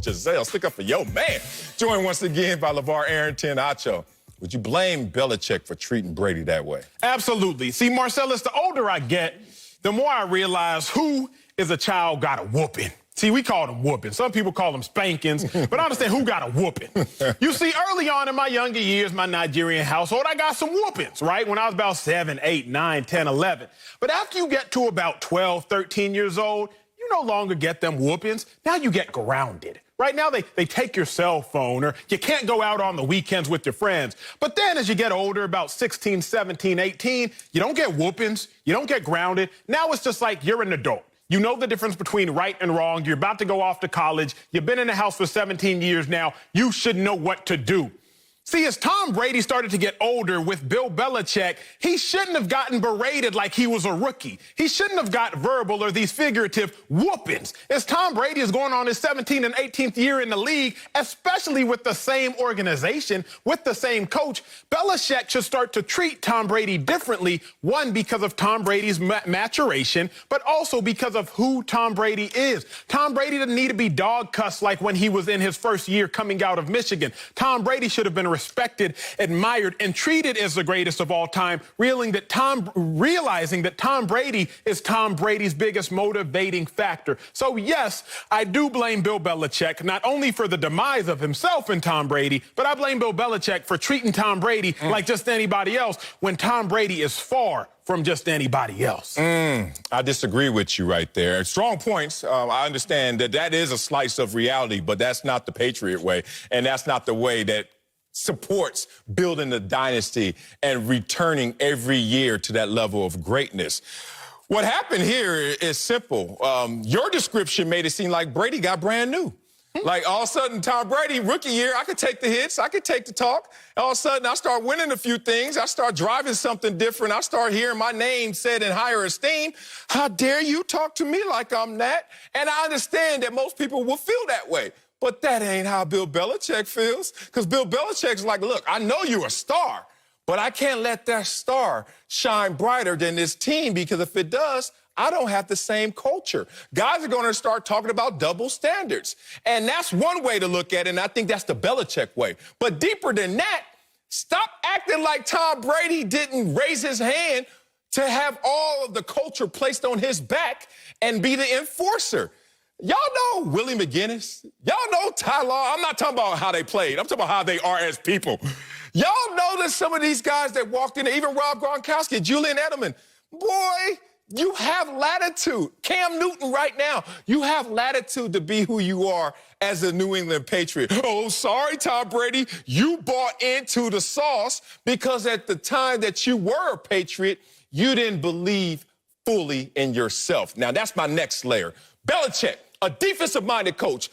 S1: Gisele, stick up for your man. Joined once again by LeVar Arrington Acho. Would you blame Belichick for treating Brady that way?
S2: Absolutely. See, Marcellus, the older I get, the more I realize who is a child got a whooping. See, we call them whooping. Some people call them spankings, but I understand who got a whooping. You see, early on in my younger years, my Nigerian household, I got some whoopings, right? When I was about 7, 8, 9, 10, 11. But after you get to about 12, 13 years old, you no longer get them whoopings. Now you get grounded. Right now, they take your cell phone, or you can't go out on the weekends with your friends. But then as you get older, about 16, 17, 18, you don't get whoopings, you don't get grounded. Now it's just like you're an adult. You know the difference between right and wrong. You're about to go off to college. You've been in the house for 17 years now. You should know what to do. See, as Tom Brady started to get older with Bill Belichick, he shouldn't have gotten berated like he was a rookie. He shouldn't have got verbal or these figurative whoopings. As Tom Brady is going on his 17th and 18th year in the league, especially with the same organization, with the same coach, Belichick should start to treat Tom Brady differently, one, because of Tom Brady's maturation, but also because of who Tom Brady is. Tom Brady didn't need to be dog-cussed like when he was in his first year coming out of Michigan. Tom Brady should have been respected, admired, and treated as the greatest of all time, realizing that Tom Brady is Tom Brady's biggest motivating factor. So yes, I do blame Bill Belichick, not only for the demise of himself and Tom Brady, but I blame Bill Belichick for treating Tom Brady like just anybody else when Tom Brady is far from just anybody else.
S1: I disagree with you right there. Strong points. I understand that is a slice of reality, but that's not the Patriot way, and that's not the way that supports building a dynasty and returning every year to that level of greatness. What happened here is simple. Your description made it seem like Brady got brand new. Like all of a sudden, Tom Brady, rookie year, I could take the hits, I could take the talk. All of a sudden, I start winning a few things. I start driving something different. I start hearing my name said in higher esteem. How dare you talk to me like I'm that? And I understand that most people will feel that way. But that ain't how Bill Belichick feels. Because Bill Belichick's like, look, I know you're a star, but I can't let that star shine brighter than this team, because if it does, I don't have the same culture. Guys are going to start talking about double standards. And that's one way to look at it, and I think that's the Belichick way. But deeper than that, stop acting like Tom Brady didn't raise his hand to have all of the culture placed on his back and be the enforcer. Y'all know Willie McGinnis. Y'all know Ty Law. I'm not talking about how they played. I'm talking about how they are as people. Y'all know that some of these guys that walked in there, even Rob Gronkowski, Julian Edelman, boy, you have latitude. Cam Newton right now, you have latitude to be who you are as a New England Patriot. Oh, sorry, Tom Brady, you bought into the sauce because at the time that you were a Patriot, you didn't believe fully in yourself. Now, that's my next layer. Belichick, a defensive-minded coach,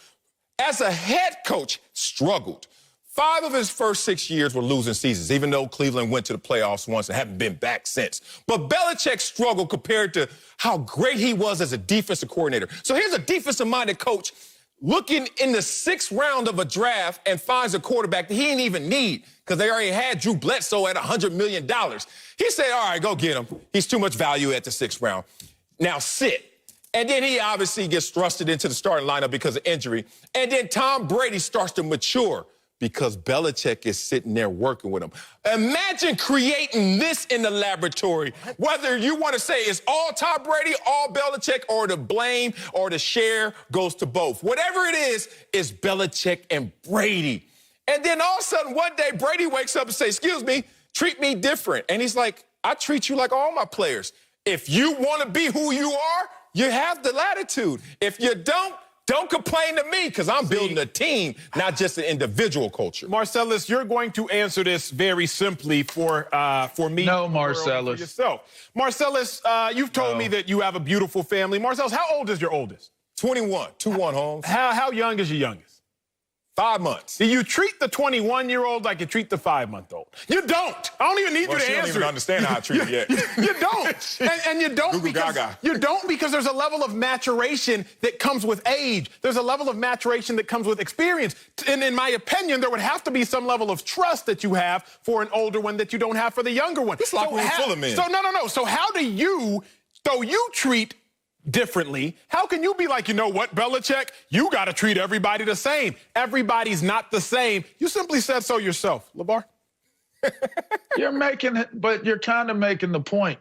S1: as a head coach, struggled. 5 of his first 6 years were losing seasons, even though Cleveland went to the playoffs once and haven't been back since. But Belichick struggled compared to how great he was as a defensive coordinator. So here's a defensive-minded coach looking in the 6th round of a draft and finds a quarterback that he didn't even need because they already had Drew Bledsoe at $100 million. He said, all right, go get him. He's too much value at the 6th round. Now sit. And then he obviously gets thrusted into the starting lineup because of injury. And then Tom Brady starts to mature because Belichick is sitting there working with him. Imagine creating this in the laboratory, whether you want to say it's all Tom Brady, all Belichick, or the blame or the share goes to both. Whatever it is Belichick and Brady. And then all of a sudden, one day, Brady wakes up and says, excuse me, treat me different. And he's like, I treat you like all my players. If you want to be who you are, you have the latitude. If you don't complain to me, because I'm building a team, not just an individual culture.
S2: Marcellus, you're going to answer this very simply for me.
S4: No, Marcellus.
S2: For yourself. Marcellus, you've told me that you have a beautiful family. Marcellus, how old is your oldest?
S1: 21, 2-1, Holmes.
S2: How young is your youngest?
S1: 5 months.
S2: Do you treat the 21-year-old like you treat the 5-month-old? You don't. I don't even need you to
S1: she
S2: answer.
S1: Don't even understand how I treat it yet.
S2: You don't. And you don't because there's a level of maturation that comes with age. There's a level of maturation that comes with experience. And in my opinion, there would have to be some level of trust that you have for an older one that you don't have for the younger one.
S1: It's locker room full of men.
S2: So no. So how do you, though you treat differently, how can you be like, you know what, Belichick, you got to treat everybody the same? Everybody's not the same. You simply said so yourself. LeVar?
S4: You're kind of making the point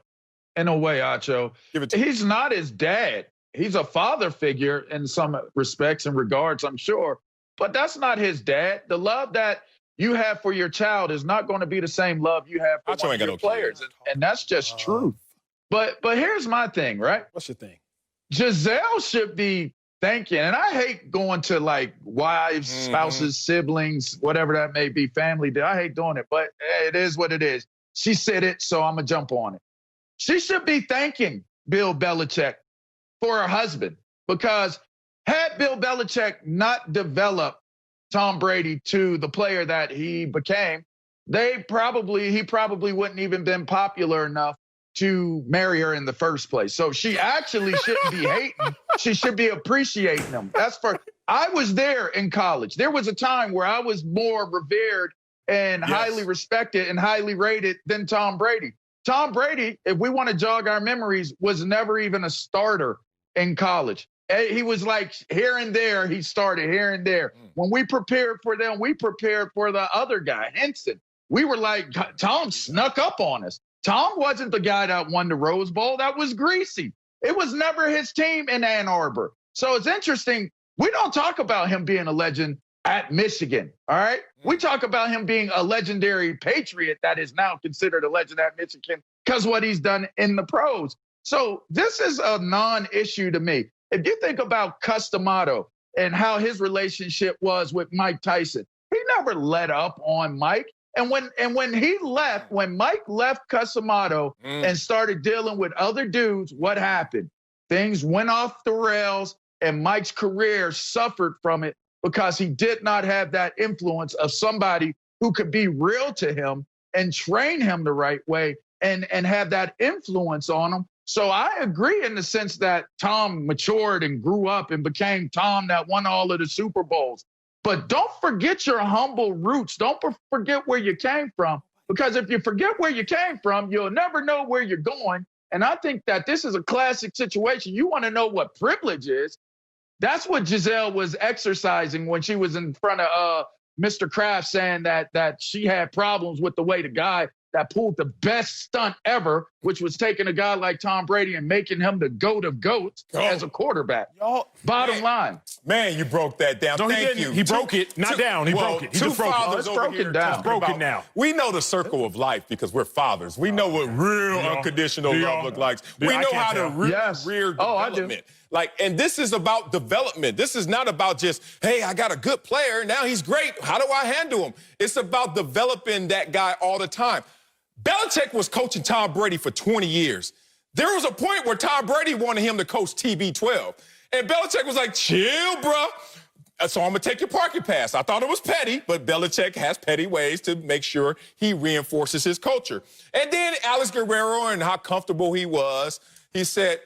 S4: in a way, Acho. He's not his dad. He's a father figure in some respects and regards, I'm sure. But that's not his dad. The love that you have for your child is not going to be the same love you have for one of your players. And that's just true. But here's my thing, right?
S2: What's your thing?
S4: Gisele should be thanking, and I hate going to like wives, spouses, siblings, whatever that may be, family. I hate doing it, but it is what it is. She said it, so I'm going to jump on it. She should be thanking Bill Belichick for her husband, because had Bill Belichick not developed Tom Brady to the player that he became, he probably wouldn't even been popular enough to marry her in the first place. So she actually shouldn't be hating. She should be appreciating him. I was there in college. There was a time where I was more revered and highly respected and highly rated than Tom Brady. Tom Brady, if we want to jog our memories, was never even a starter in college. He was like here and there. He started here and there. When we prepared for them, we prepared for the other guy, Henson. We were like, Tom snuck up on us. Tom wasn't the guy that won the Rose Bowl. That was Greasy. It was never his team in Ann Arbor. So it's interesting. We don't talk about him being a legend at Michigan, all right? We talk about him being a legendary Patriot that is now considered a legend at Michigan because what he's done in the pros. So this is a non-issue to me. If you think about Customato and how his relationship was with Mike Tyson, he never let up on Mike. And when he left, when Mike left Casamato and started dealing with other dudes, what happened? Things went off the rails, and Mike's career suffered from it because he did not have that influence of somebody who could be real to him and train him the right way and have that influence on him. So I agree in the sense that Tom matured and grew up and became Tom that won all of the Super Bowls. But don't forget your humble roots. Don't forget where you came from, because if you forget where you came from, you'll never know where you're going. And I think that this is a classic situation. You want to know what privilege is. That's what Gisele was exercising when she was in front of Mr. Kraft saying that she had problems with the way the guy that pulled the best stunt ever, which was taking a guy like Tom Brady and making him the GOAT of GOATs as a quarterback. Bottom line.
S1: Man, you broke that down.
S2: No,
S1: Thank you.
S2: He broke it. Not down. He broke it. He just broke it.
S4: It's broken down.
S2: It's broken now.
S1: We know the circle of life because we're fathers. We know what real unconditional love looks like. We know how to rear development. And this is about development. This is not about just, hey, I got a good player. Now he's great. How do I handle him? It's about developing that guy all the time. Belichick was coaching Tom Brady for 20 years. There was a point where Tom Brady wanted him to coach TB12. And Belichick was like, chill, bro. So I'm going to take your parking pass. I thought it was petty, but Belichick has petty ways to make sure he reinforces his culture. And then Alex Guerrero and how comfortable he was, he said,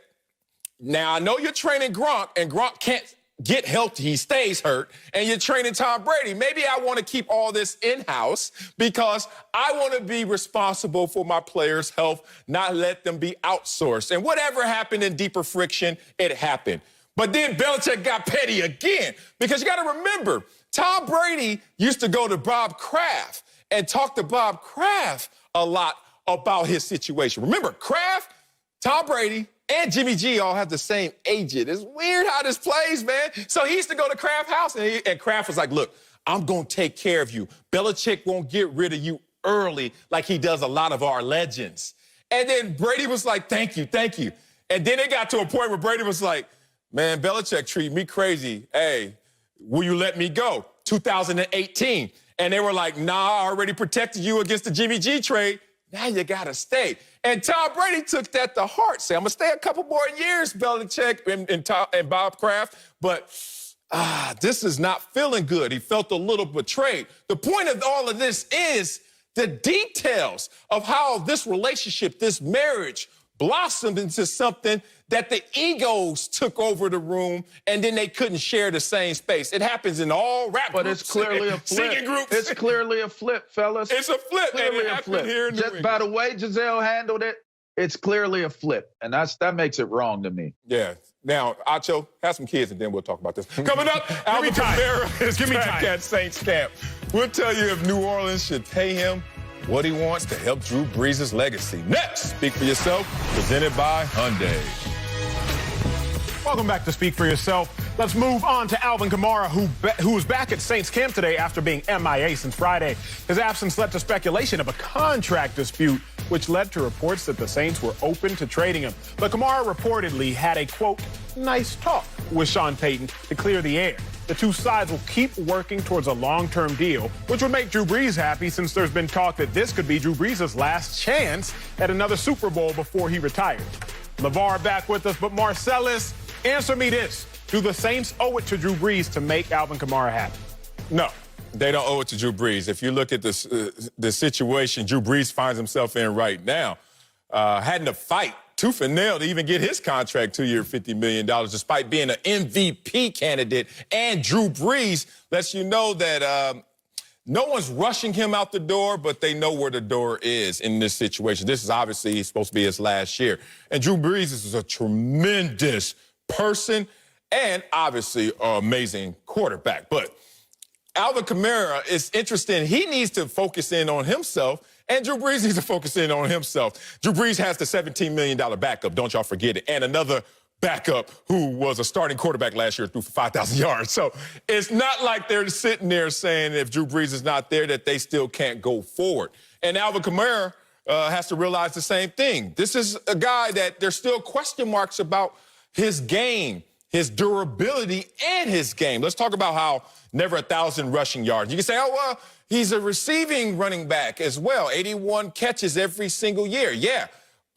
S1: now I know you're training Gronk, and Gronk can't get healthy. He stays hurt, and you're training Tom Brady. Maybe I want to keep all this in-house because I want to be responsible for my players' health, not let them be outsourced. And whatever happened in deeper friction, it happened. But then Belichick got petty again because you got to remember, Tom Brady used to go to Bob Kraft and talk to Bob Kraft a lot about his situation. Remember, Kraft, Tom Brady, and Jimmy G all have the same agent. It's weird how this plays, man. So he used to go to Kraft's house, and Kraft was like, look, I'm going to take care of you. Belichick won't get rid of you early like he does a lot of our legends. And then Brady was like, thank you, thank you. And then it got to a point where Brady was like, man, Belichick treated me crazy. Hey, will you let me go? 2018. And they were like, nah, I already protected you against the Jimmy G trade. Now you got to stay. And Tom Brady took that to heart. Say, I'm going to stay a couple more years, Belichick and Bob Kraft. But this is not feeling good. He felt a little betrayed. The point of all of this is the details of how this relationship, this marriage, blossomed into something that the egos took over the room, and then they couldn't share the same space. It happens in all rap groups.
S4: But it's clearly a flip.
S1: Singing groups.
S4: It's clearly a flip, fellas.
S1: It's a flip,
S4: clearly
S1: and it
S4: a
S1: happened
S4: flip.
S1: here in New England.
S4: By the way Gisele handled it, it's clearly a flip, and that makes it wrong to me.
S1: Yeah. Now, Acho, have some kids, and then we'll talk about this. Coming up, Alvin Kamara is back at Saints camp. We'll tell you if New Orleans should pay him what he wants to help Drew Brees' legacy. Next, Speak for Yourself, presented by Hyundai.
S2: Welcome back to Speak for Yourself. Let's move on to Alvin Kamara, who was back at Saints camp today after being MIA since Friday. His absence led to speculation of a contract dispute, which led to reports that the Saints were open to trading him. But Kamara reportedly had a, quote, nice talk with Sean Payton to clear the air. The two sides will keep working towards a long-term deal, which would make Drew Brees happy since there's been talk that this could be Drew Brees' last chance at another Super Bowl before he retires. LeVar back with us, but Marcellus, answer me this. Do the Saints owe it to Drew Brees to make Alvin Kamara happy?
S1: No, they don't owe it to Drew Brees. If you look at this, the situation Drew Brees finds himself in right now, having to fight tooth and nail to even get his contract 2-year, $50 million, despite being an MVP candidate. And Drew Brees lets you know that no one's rushing him out the door, but they know where the door is in this situation. This is obviously supposed to be his last year. And Drew Brees is a tremendous person and obviously an amazing quarterback. But Alvin Kamara is interesting. He needs to focus in on himself, and Drew Brees needs to focus in on himself. Drew Brees has the $17 million backup. Don't y'all forget it. And another backup who was a starting quarterback last year, threw for 5,000 yards. So it's not like they're sitting there saying if Drew Brees is not there that they still can't go forward. And Alvin Kamara has to realize the same thing. This is a guy that there's still question marks about his game, his durability and his game. Let's talk about how never 1,000 rushing yards. You can say, oh, well, he's a receiving running back as well. 81 catches every single year. Yeah,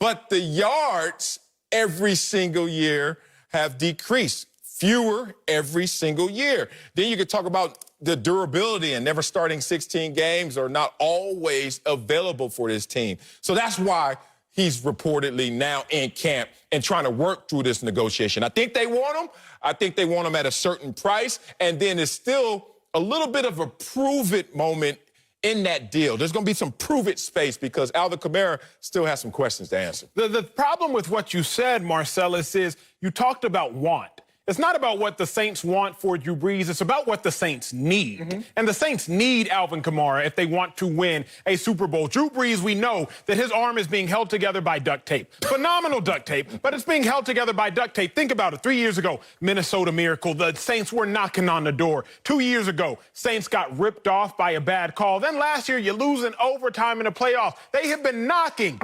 S1: but the yards every single year have decreased. Fewer every single year. Then you could talk about the durability and never starting 16 games or not always available for this team. So that's why he's reportedly now in camp and trying to work through this negotiation. I think they want him. I think they want him at a certain price. And then it's still a little bit of a prove-it moment in that deal. There's going to be some prove-it space because Alvin Kamara still has some questions to answer.
S2: The problem with what you said, Marcellus, is you talked about want. It's not about what the Saints want for Drew Brees. It's about what the Saints need. Mm-hmm. And the Saints need Alvin Kamara if they want to win a Super Bowl. Drew Brees, we know that his arm is being held together by duct tape. Phenomenal duct tape, but it's being held together by duct tape. Think about it. 3 years ago, Minnesota Miracle. The Saints were knocking on the door. 2 years ago, Saints got ripped off by a bad call. Then last year, you lose in overtime in the playoffs. They have been knocking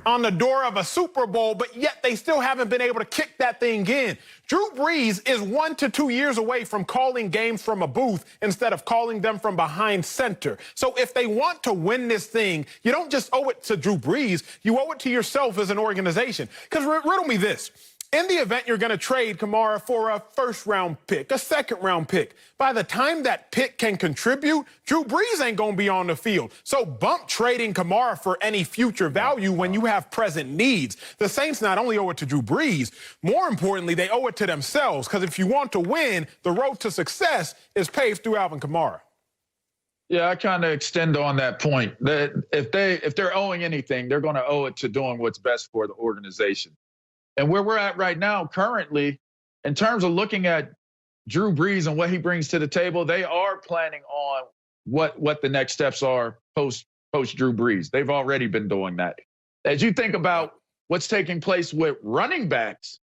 S2: on the door of a Super Bowl, but yet they still haven't been able to kick that thing in. Drew Brees is 1 to 2 years away from calling games from a booth instead of calling them from behind center. So if they want to win this thing, you don't just owe it to Drew Brees, you owe it to yourself as an organization. Because riddle me this. In the event you're going to trade Kamara for a first-round pick, a second-round pick, by the time that pick can contribute, Drew Brees ain't going to be on the field. So bump trading Kamara for any future value when you have present needs. The Saints not only owe it to Drew Brees, more importantly, they owe it to themselves. Because if you want to win, the road to success is paved through Alvin Kamara.
S4: Yeah, I kind of extend on that point. That if they're owing anything, they're going to owe it to doing what's best for the organization. And where we're at right now, currently, in terms of looking at Drew Brees and what he brings to the table, they are planning on what the next steps are post Drew Brees. They've already been doing that. As you think about what's taking place with running backs,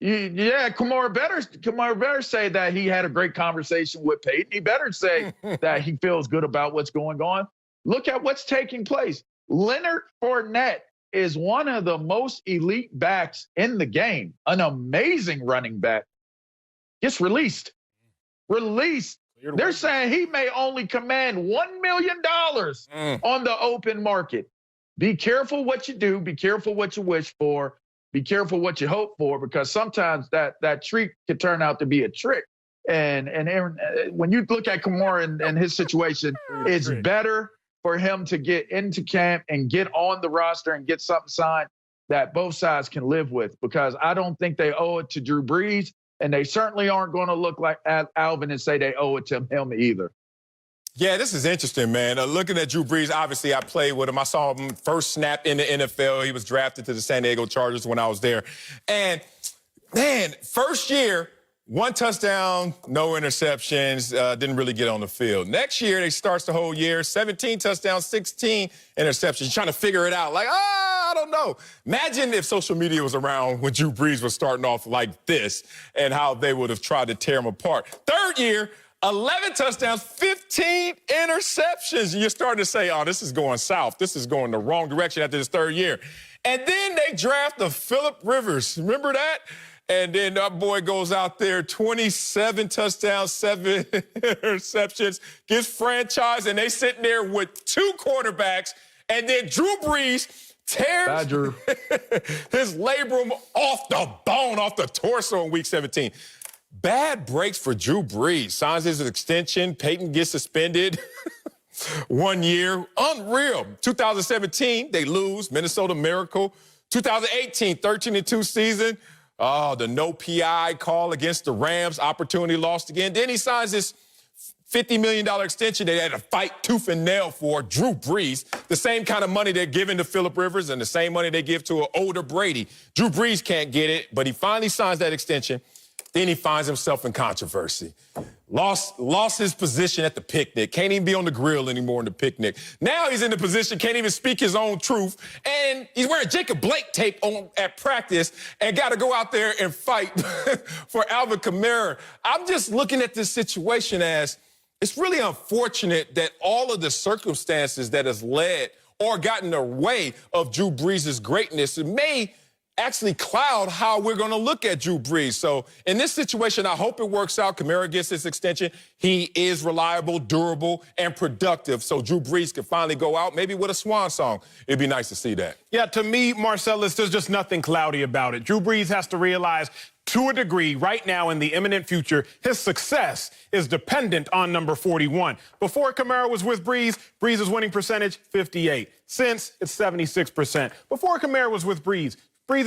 S4: Kamara better say that he had a great conversation with Peyton. He better say that he feels good about what's going on. Look at what's taking place. Leonard Fournette is one of the most elite backs in the game, an amazing running back, gets released. They're saying he may only command $1 million on the open market. Be careful what you do. Be careful what you wish for. Be careful what you hope for, because sometimes that treat could turn out to be a trick. And when you look at Kamara and his situation, it's better for him to get into camp and get on the roster and get something signed that both sides can live with, because I don't think they owe it to Drew Brees, and they certainly aren't going to look like Alvin and say they owe it to him either.
S1: Yeah, this is interesting, man. Looking at Drew Brees, obviously I played with him. I saw him first snap in the NFL. He was drafted to the San Diego Chargers when I was there. And, man, first year, 1 touchdown, no interceptions, didn't really get on the field. Next year, they starts the whole year, 17 touchdowns, 16 interceptions, trying to figure it out. Like, I don't know. Imagine if social media was around when Drew Brees was starting off like this and how they would have tried to tear him apart. Third year, 11 touchdowns, 15 interceptions. And you're starting to say, oh, this is going south. This is going the wrong direction after this third year. And then they draft the Phillip Rivers. Remember that? And then our boy goes out there, 27 touchdowns, 7 interceptions, gets franchised, and they sitting there with 2 quarterbacks. And then Drew Brees tears his labrum off the bone, off the torso in Week 17. Bad breaks for Drew Brees. Signs his extension. Peyton gets suspended 1 year. Unreal. 2017, they lose. Minnesota Miracle. 2018, 13-2 season. Oh, the no PI call against the Rams. Opportunity lost again. Then he signs this $50 million extension they had to fight tooth and nail for. Drew Brees, the same kind of money they're giving to Phillip Rivers and the same money they give to an older Brady. Drew Brees can't get it, but he finally signs that extension. Then he finds himself in controversy. Lost his position at the picnic. Can't even be on the grill anymore in the picnic. Now he's in the position, can't even speak his own truth. And he's wearing Jacob Blake tape at practice and got to go out there and fight for Alvin Kamara. I'm just looking at this situation as it's really unfortunate that all of the circumstances that has led or gotten in the way of Drew Brees' greatness, it may actually cloud how we're going to look at Drew Brees. So in this situation, I hope it works out. Kamara gets his extension. He is reliable, durable, and productive. So Drew Brees can finally go out, maybe with a swan song. It'd be nice to see that.
S2: Yeah, to me, Marcellus, there's just nothing cloudy about it. Drew Brees has to realize, to a degree, right now in the imminent future, his success is dependent on number 41. Before Kamara was with Brees, Brees' winning percentage, 58. Since, it's 76%. Before Kamara was with Brees'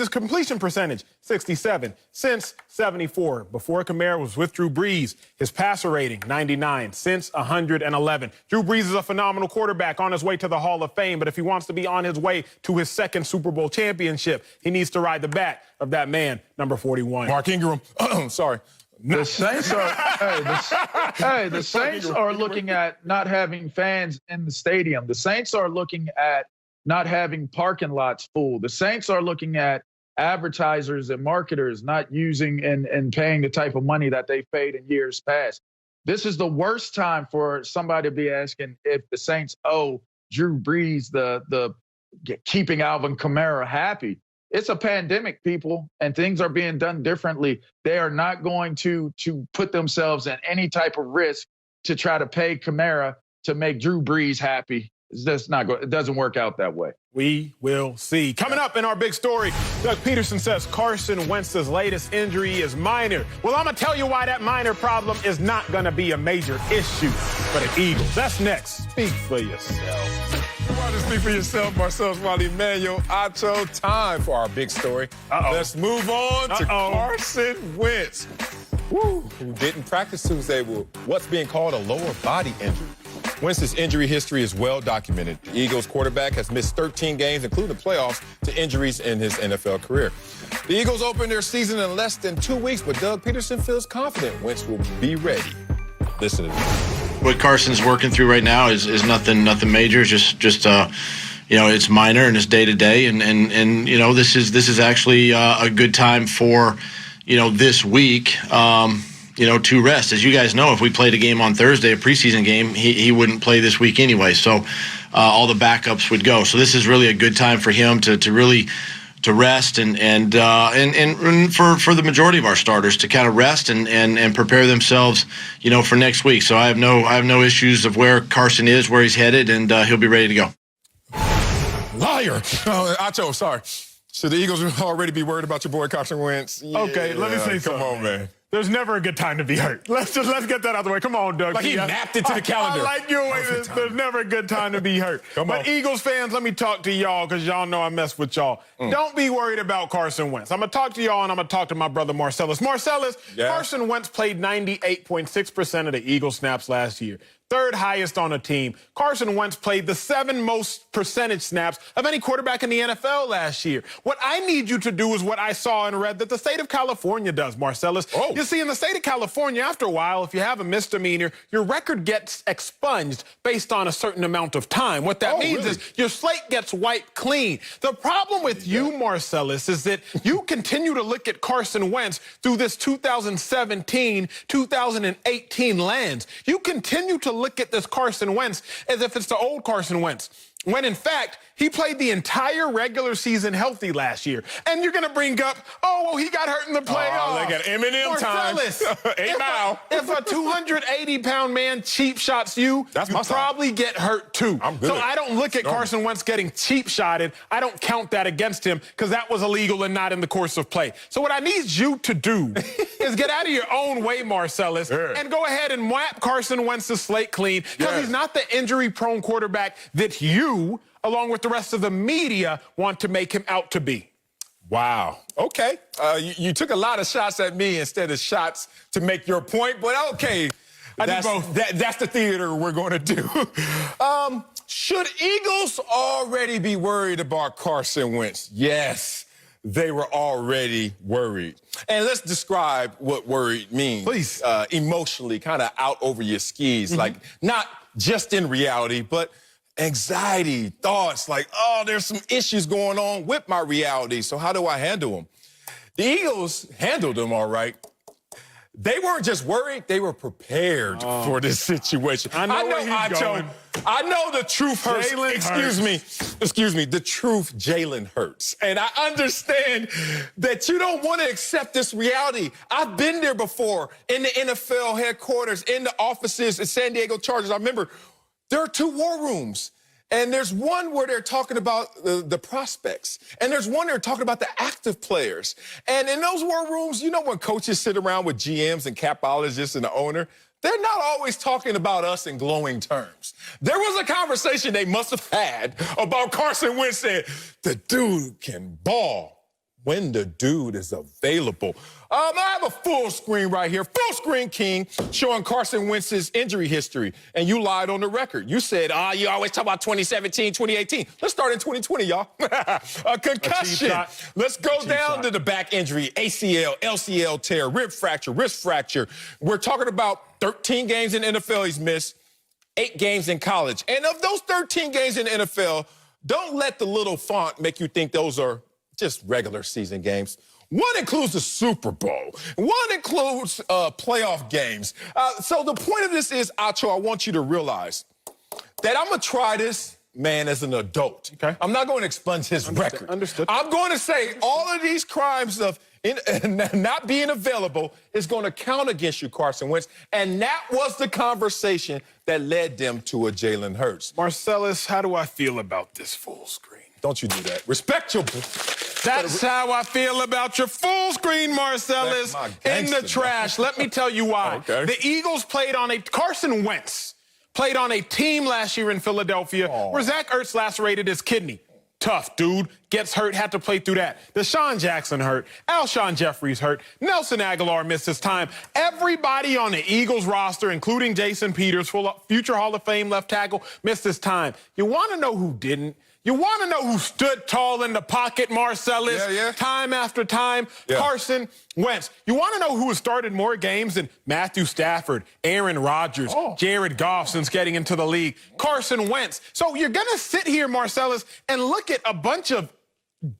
S2: completion percentage, 67. Since, 74. Before Kamara was with Drew Brees, his passer rating, 99. Since, 111. Drew Brees is a phenomenal quarterback on his way to the Hall of Fame, but if he wants to be on his way to his second Super Bowl championship, he needs to ride the back of that man, number 41.
S1: Mark Ingram, sorry.
S4: The Saints are the Saints are looking at not having fans in the stadium. The Saints are looking at not having parking lots full. The Saints are looking at advertisers and marketers not using and paying the type of money that they've paid in years past. This is the worst time for somebody to be asking if the Saints owe Drew Brees the keeping Alvin Kamara happy. It's a pandemic, people, and things are being done differently. They are not going to put themselves in any type of risk to try to pay Kamara to make Drew Brees happy. It's just not good. It doesn't work out that way.
S2: We will see. Coming up in our big story, Doug Peterson says Carson Wentz's latest injury is minor. Well, I'm going to tell you why that minor problem is not going to be a major issue for the Eagles. That's next. Speak for yourself.
S1: You want to speak for yourself, Marcellus Wiley, Emmanuel Acho. Time for our big story. Let's move on to Carson Wentz, who didn't practice Tuesday with what's being called a lower body injury. Wentz's injury history is well documented. The Eagles quarterback has missed 13 games, including the playoffs, to injuries in his NFL career. The Eagles open their season in less than 2 weeks, but Doug Peterson feels confident Wentz will be ready. Listen to this.
S5: What Carson's working through right now is nothing major. Just it's minor and it's day to day, and this is actually a good time for this week. To rest. As you guys know, if we played a game on Thursday, a preseason game, he wouldn't play this week anyway. So all the backups would go. So this is really a good time for him to really rest and for the majority of our starters to kind of rest and prepare themselves, for next week. So I have no issues of where Carson is, where he's headed, and he'll be ready to go.
S1: Liar. Acho, sorry. Should the Eagles already be worried about your boy Carson Wentz?
S2: Okay, let me say something.
S1: Come on, man.
S2: There's never a good time to be hurt. Let's get that out of the way. Come on, Doug.
S1: Like he napped it to the calendar.
S2: I like your way. There's never a good time to be hurt. But Eagles fans, let me talk to y'all because y'all know I mess with y'all. Don't be worried about Carson Wentz. I'm going to talk to y'all and I'm going to talk to my brother Marcellus. Marcellus, Carson Wentz played 98.6% of the Eagles snaps last year. Third highest on the team. Carson Wentz played the 7 most percentage snaps of any quarterback in the NFL last year. What I need you to do is what I saw and read that the state of California does, Marcellus. You see, in the state of California, after a while, if you have a misdemeanor, your record gets expunged based on a certain amount of time. What that means is your slate gets wiped clean. The problem with you, Marcellus, is that you continue to look at Carson Wentz through this 2017, 2018 lens. You continue to look at this Carson Wentz as if it's the old Carson Wentz, when in fact, he played the entire regular season healthy last year. And you're going to bring up, he got hurt in the playoffs.
S1: Oh, look at Eminem time. 8 Mile.
S2: If a 280-pound man cheap shots you, you probably get hurt too.
S1: I'm good.
S2: So I don't look at Carson Wentz getting cheap shotted. I don't count that against him because that was illegal and not in the course of play. So what I need you to do is get out of your own way, Marcellus, and go ahead and wipe Carson Wentz's slate clean because he's not the injury-prone quarterback that you, along with the rest of the media, want to make him out to be.
S1: Wow. Okay. You took a lot of shots at me instead of shots to make your point, but okay. That's the theater we're going to do. Should Eagles already be worried about Carson Wentz? Yes, they were already worried. And let's describe what worried means.
S2: Please.
S1: Emotionally, kind of out over your skis, like not just in reality, but anxiety, thoughts like, there's some issues going on with my reality. So how do I handle them? The Eagles handled them all right. They weren't just worried, they were prepared for this situation.
S2: I know where he's going.
S1: I know the truth hurts. Excuse me. The truth, Jalen hurts. And I understand that you don't want to accept this reality. I've been there before in the NFL headquarters, in the offices at San Diego Chargers. I remember there are 2 war rooms. And there's one where they're talking about the prospects. And there's one they're talking about the active players. And in those war rooms, you know when coaches sit around with GMs and capologists and the owner, they're not always talking about us in glowing terms. There was a conversation they must have had about Carson Wentz saying, the dude can ball when the dude is available. I have a full screen right here, full screen king, showing Carson Wentz's injury history. And you lied on the record. You said, you always talk about 2017, 2018. Let's start in 2020, y'all. A concussion. Let's go down to the back injury, ACL, LCL tear, rib fracture, wrist fracture. We're talking about 13 games in the NFL he's missed, 8 games in college. And of those 13 games in the NFL, don't let the little font make you think those are just regular season games. One includes the Super Bowl. One includes playoff games. So the point of this is, Acho, I want you to realize that I'm going to try this man as an adult. Okay. I'm not going to expunge his record.
S2: Understood.
S1: I'm going to say all of these crimes of not being available is going to count against you, Carson Wentz. And that was the conversation that led them to a Jalen Hurts.
S2: Marcellus, how do I feel about this full screen?
S1: Don't you do that. Respect your...
S2: That's how I feel about your full screen, Marcellus, in the trash. Let me tell you why. Okay. The Eagles Carson Wentz played on a team last year in Philadelphia where Zach Ertz lacerated his kidney. Tough, dude. Gets hurt, had to play through that. Deshaun Jackson hurt. Alshon Jeffries hurt. Nelson Aguilar missed his time. Everybody on the Eagles roster, including Jason Peters, future Hall of Fame left tackle, missed his time. You want to know who didn't? You want to know who stood tall in the pocket, Marcellus, time after time? Carson Wentz. You want to know who has started more games than Matthew Stafford, Aaron Rodgers, Jared Goff since getting into the league? Carson Wentz. So you're going to sit here, Marcellus, and look at a bunch of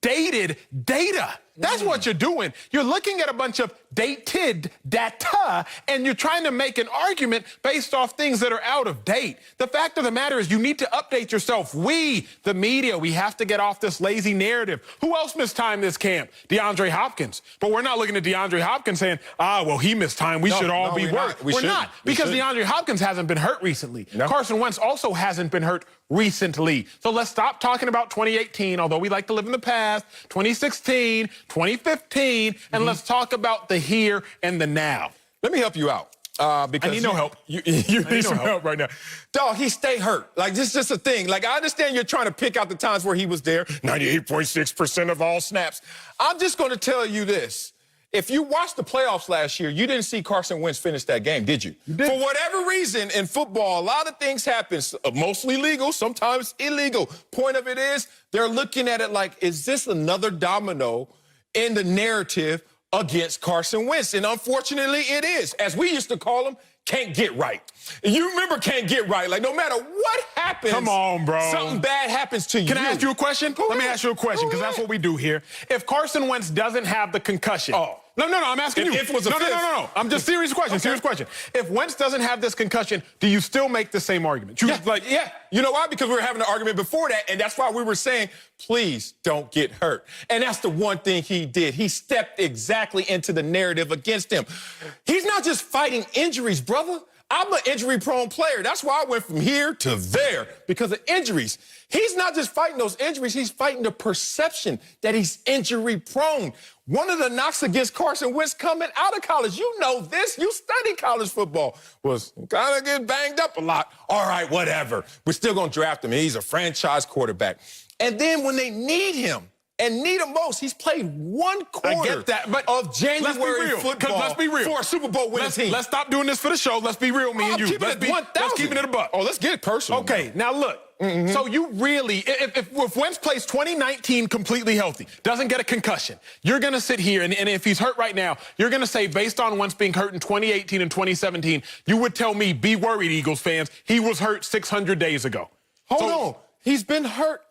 S2: dated data. That's what you're doing. You're looking at a bunch of dated data, and you're trying to make an argument based off things that are out of date. The fact of the matter is you need to update yourself. We, the media, we have to get off this lazy narrative. Who else missed time this camp? DeAndre Hopkins. But we're not looking at DeAndre Hopkins saying, well, he missed time. We should all be worried. We're not, because DeAndre Hopkins hasn't been hurt recently. Carson Wentz also hasn't been hurt recently. So let's stop talking about 2018, although we like to live in the past, 2016, 2015, and let's talk about the here and the now.
S1: Let me help you out. Because
S2: I need no help.
S1: You need some help right now. Dog, he stay hurt. Like, this is just a thing. Like, I understand you're trying to pick out the times where he was there, 98.6% of all snaps. I'm just going to tell you this. If you watched the playoffs last year, you didn't see Carson Wentz finish that game, did you? You did. For whatever reason, in football, a lot of things happen, mostly legal, sometimes illegal. Point of it is, they're looking at it like, is this another domino in the narrative against Carson Wentz? And unfortunately, it is. As we used to call him, can't get right. You remember can't get right. Like, no matter what happens,
S2: come on, bro,
S1: something bad happens to you.
S2: Can I ask you a question? Let me ask you a question, because that's what we do here. If Carson Wentz doesn't have the concussion. No, I'm asking you.
S1: If it was a
S2: no. I'm just serious question. Serious question. If Wentz doesn't have this concussion, do you still make the same argument?
S1: You know why? Because we were having an argument before that, and that's why we were saying, please don't get hurt. And that's the one thing he did. He stepped exactly into the narrative against him. He's not just fighting injuries, brother. I'm an injury-prone player. That's why I went from here to there, because of injuries. He's not just fighting those injuries. He's fighting the perception that he's injury-prone. One of the knocks against Carson Wentz coming out of college, you know this, you study college football, was kind of get banged up a lot. All right, whatever. We're still going to draft him. He's a franchise quarterback. And then when they need him, and need him most, he's played one quarter
S2: I get that, but
S1: of January football
S2: let's be real.
S1: For a Super Bowl winning team.
S2: Let's stop doing this for the show. Let's be real, me and you. Let's keep it at a buck.
S1: Oh, let's get it personal.
S2: Okay, now look. So you really, if Wentz plays 2019 completely healthy, doesn't get a concussion, you're going to sit here, and if he's hurt right now, you're going to say, based on Wentz being hurt in 2018 and 2017, you would tell me, be worried, Eagles fans, he was hurt 600 days ago.
S1: Hold on. He's been hurt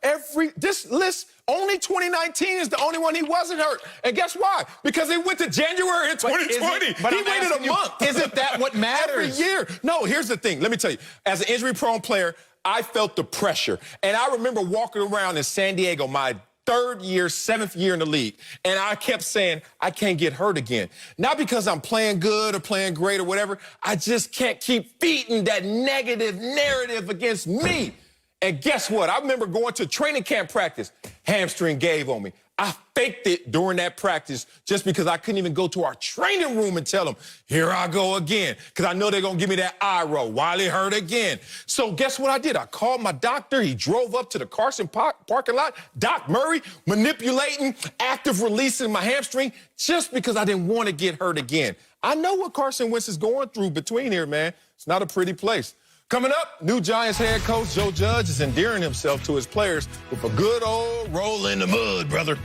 S1: this list, only 2019 is the only one he wasn't hurt. And guess why? Because he went to January in 2020. He waited a month.
S2: Isn't that what matters?
S1: Every year. No, here's the thing. Let me tell you. As an injury-prone player, I felt the pressure. And I remember walking around in San Diego, my 3rd year, 7th year in the league, and I kept saying, I can't get hurt again. Not because I'm playing good or playing great or whatever. I just can't keep feeding that negative narrative against me. And guess what? I remember going to training camp practice. Hamstring gave on me. I faked it during that practice just because I couldn't even go to our training room and tell them, here I go again, because I know they're going to give me that eye roll. Wiley hurt again. So guess what I did? I called my doctor. He drove up to the Carson parking lot. Doc Murray manipulating, active releasing my hamstring just because I didn't want to get hurt again. I know what Carson Wentz is going through between here, man. It's not a pretty place. Coming up, new Giants head coach Joe Judge is endearing himself to his players with a good old roll in the mud, brother.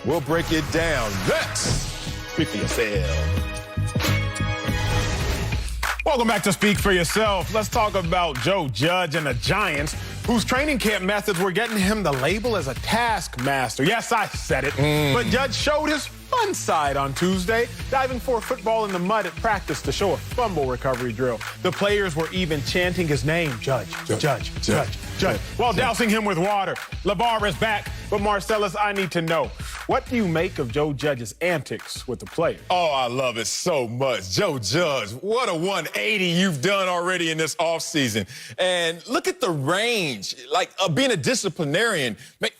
S1: We'll break it down. Let's speak for yourself.
S2: Welcome back to Speak for Yourself. Let's talk about Joe Judge and the Giants, whose training camp methods were getting him the label as a taskmaster. Yes, I said it. But Judge showed his fun side on Tuesday, diving for a football in the mud at practice to show a fumble recovery drill. The players were even chanting his name, Judge, while dousing him with water. LeVar is back, but Marcellus, I need to know, what do you make of Joe Judge's antics with the players?
S1: Oh, I love it so much. Joe Judge, what a 180 you've done already in this offseason. And look at the range, like being a disciplinarian,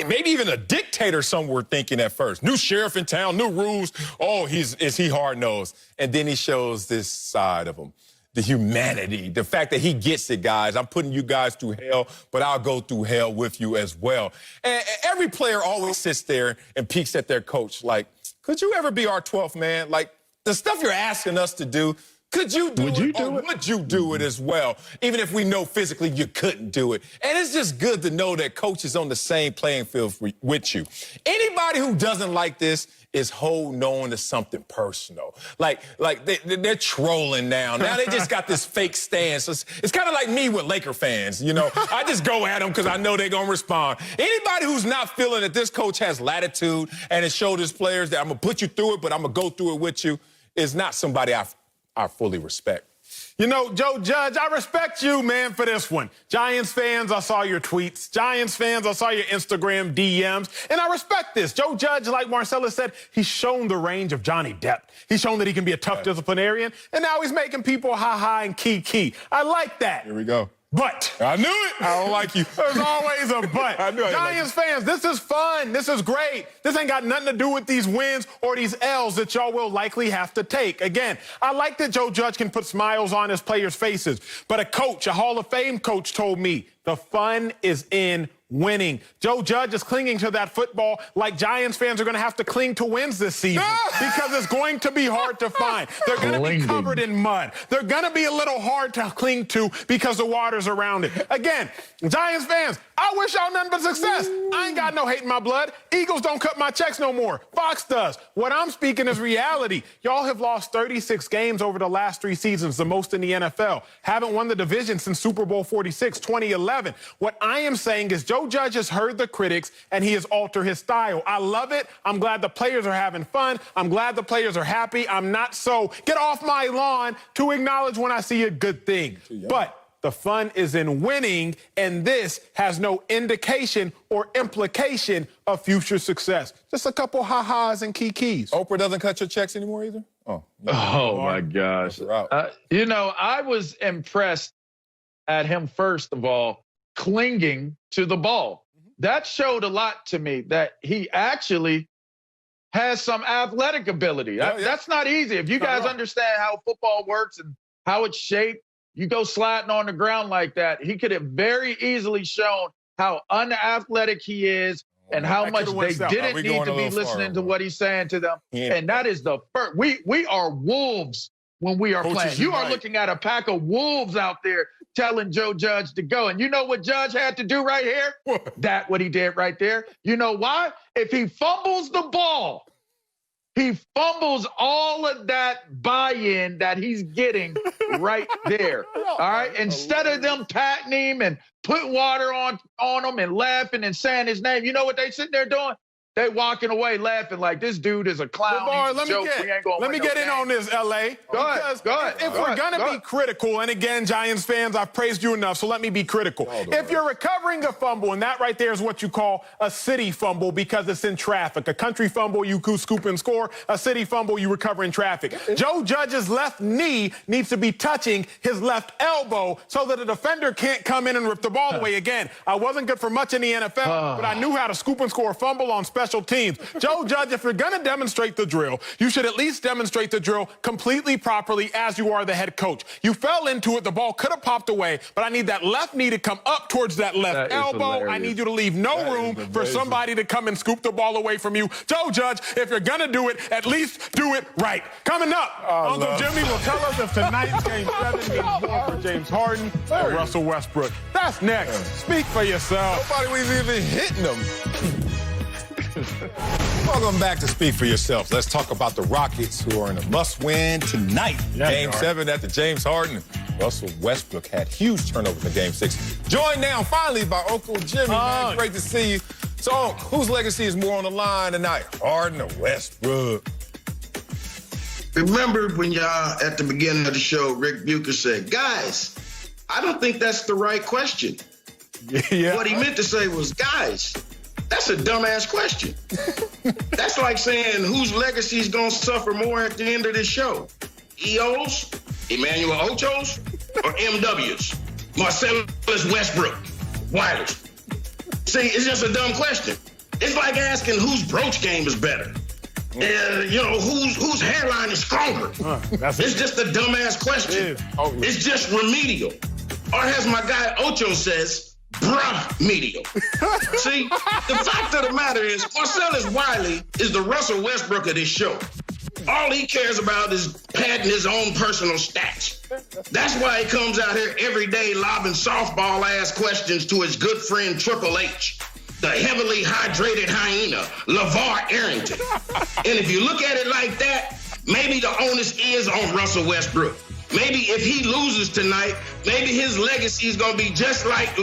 S1: maybe even a dictator, some were thinking at first. New sheriff in town, new rules. Oh, is he hard-nosed? And then he shows this side of him. The humanity, the fact that he gets it, guys. I'm putting you guys through hell, but I'll go through hell with you as well. And every player always sits there and peeks at their coach like, could you ever be our 12th man? Like, the stuff you're asking us to do, could you do it? Would you do it as well? Even if we know physically you couldn't do it. And it's just good to know that coach is on the same playing field with you. Anybody who doesn't like this is holding on to something personal. Like they're trolling now. Now they just got this fake stance. It's kind of like me with Laker fans, you know. I just go at them because I know they're going to respond. Anybody who's not feeling that this coach has latitude and has showed his players that I'm going to put you through it, but I'm going to go through it with you, is not somebody I fully respect.
S2: You know, Joe Judge, I respect you, man, for this one. Giants fans, I saw your tweets. Giants fans, I saw your Instagram DMs. And I respect this. Joe Judge, like Marcellus said, he's shown the range of Johnny Depp. He's shown that he can be a tough disciplinarian. And now he's making people ha-ha and kiki. I like that.
S1: Here we go.
S2: But
S1: I knew it. I don't like you.
S2: There's always a but.
S1: I knew I
S2: Giants fans, this is fun. This is great. This ain't got nothing to do with these wins or these L's that y'all will likely have to take. Again, I like that Joe Judge can put smiles on his players' faces. But a coach, a Hall of Fame coach, told me the fun is in winning. Joe Judge is clinging to that football like Giants fans are going to have to cling to wins this season because it's going to be hard to find. They're going to be covered in mud. They're going to be a little hard to cling to because the water's around it. Again, Giants fans, I wish y'all nothing but success. I ain't got no hate in my blood. Eagles don't cut my checks no more. Fox does. What I'm speaking is reality. Y'all have lost 36 games over the last 3 seasons, the most in the NFL. Haven't won the division since Super Bowl 46, 2011. What I am saying is Joe Judge has heard the critics, and he has altered his style. I love it. I'm glad the players are having fun. I'm glad the players are happy. I'm not so get off my lawn to acknowledge when I see a good thing. But the fun is in winning, and this has no indication or implication of future success. Just a couple ha-has and kikis.
S1: Oprah doesn't cut your checks anymore either? Oh,
S4: my gosh. You know, I was impressed at him, first of all, clinging to the ball. That showed a lot to me, that he actually has some athletic ability. That's not easy. If you guys understand how football works and how it's shaped, you go sliding on the ground like that, he could have very easily shown how unathletic he is and how much they didn't need to be listening to what he's saying to them. And that is the first. We are wolves when we are playing. You are looking at a pack of wolves out there telling Joe Judge to go. And you know what Judge had to do right here? What he did right there. You know why? If he fumbles the ball, he fumbles all of that buy-in that he's getting right there. All right? Instead of them patting him and putting water on them and laughing and saying his name. You know what they sitting there doing? They walking away laughing like this dude is a clown.
S2: Well,
S4: He's a joke.
S2: let me get in on this, LA.
S4: Go ahead.
S2: If we're going to be critical, and again, Giants fans, I've praised you enough, so let me be critical. If you're recovering a fumble, and that right there is what you call a city fumble because it's in traffic. A country fumble, you scoop and score. A city fumble, you recover in traffic. Joe Judge's left knee needs to be touching his left elbow so that a defender can't come in and rip the ball away again. I wasn't good for much in the NFL, but I knew how to scoop and score a fumble on special teams. Joe Judge, if you're going to demonstrate the drill, you should at least demonstrate the drill completely properly as you are the head coach. You fell into it. The ball could have popped away, but I need that left knee to come up towards that left elbow.
S4: Hilarious.
S2: I need you to leave no room for somebody to come and scoop the ball away from you. Joe Judge, if you're going to do it, at least do it right. Coming up, Uncle Jimmy will tell us if tonight's Game 7 means more for James Harden or Russell Westbrook. That's next. Speak for yourself.
S1: Nobody was even hitting them. Welcome back to Speak for Yourself. Let's talk about the Rockets, who are in a must-win tonight. Game 7 at the James Harden. Russell Westbrook had huge turnovers in Game 6. Joined now, finally, by Uncle Jimmy. Man, great to see you. So, whose legacy is more on the line tonight, Harden or Westbrook?
S6: Remember when y'all, at the beginning of the show, Rick Bucher said, guys, I don't think that's the right question.
S2: Yeah.
S6: What he meant to say was, guys, that's a dumbass question. That's like saying whose legacy is going to suffer more at the end of this show? EOs, Emmanuel Ochos, or MWs? Marcellus Westbrook, Wiley's. See, it's just a dumb question. It's like asking whose brooch game is better. Whose hairline is stronger? It's just a dumbass question. It's just remedial. Or as my guy Ocho says, bruh medial. See, the fact of the matter is Marcellus Wiley is the Russell Westbrook of this show. All he cares about is padding his own personal stats. That's why he comes out here every day lobbing softball-ass questions to his good friend Triple H, the heavily hydrated hyena, LeVar Arrington. And if you look at it like that, maybe the onus is on Russell Westbrook. Maybe if he loses tonight, maybe his legacy is going to be just like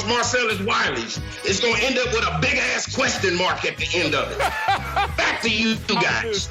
S6: Marcellus Wiley's. It's going to end up with a big-ass question mark at the end of it. Back to you guys.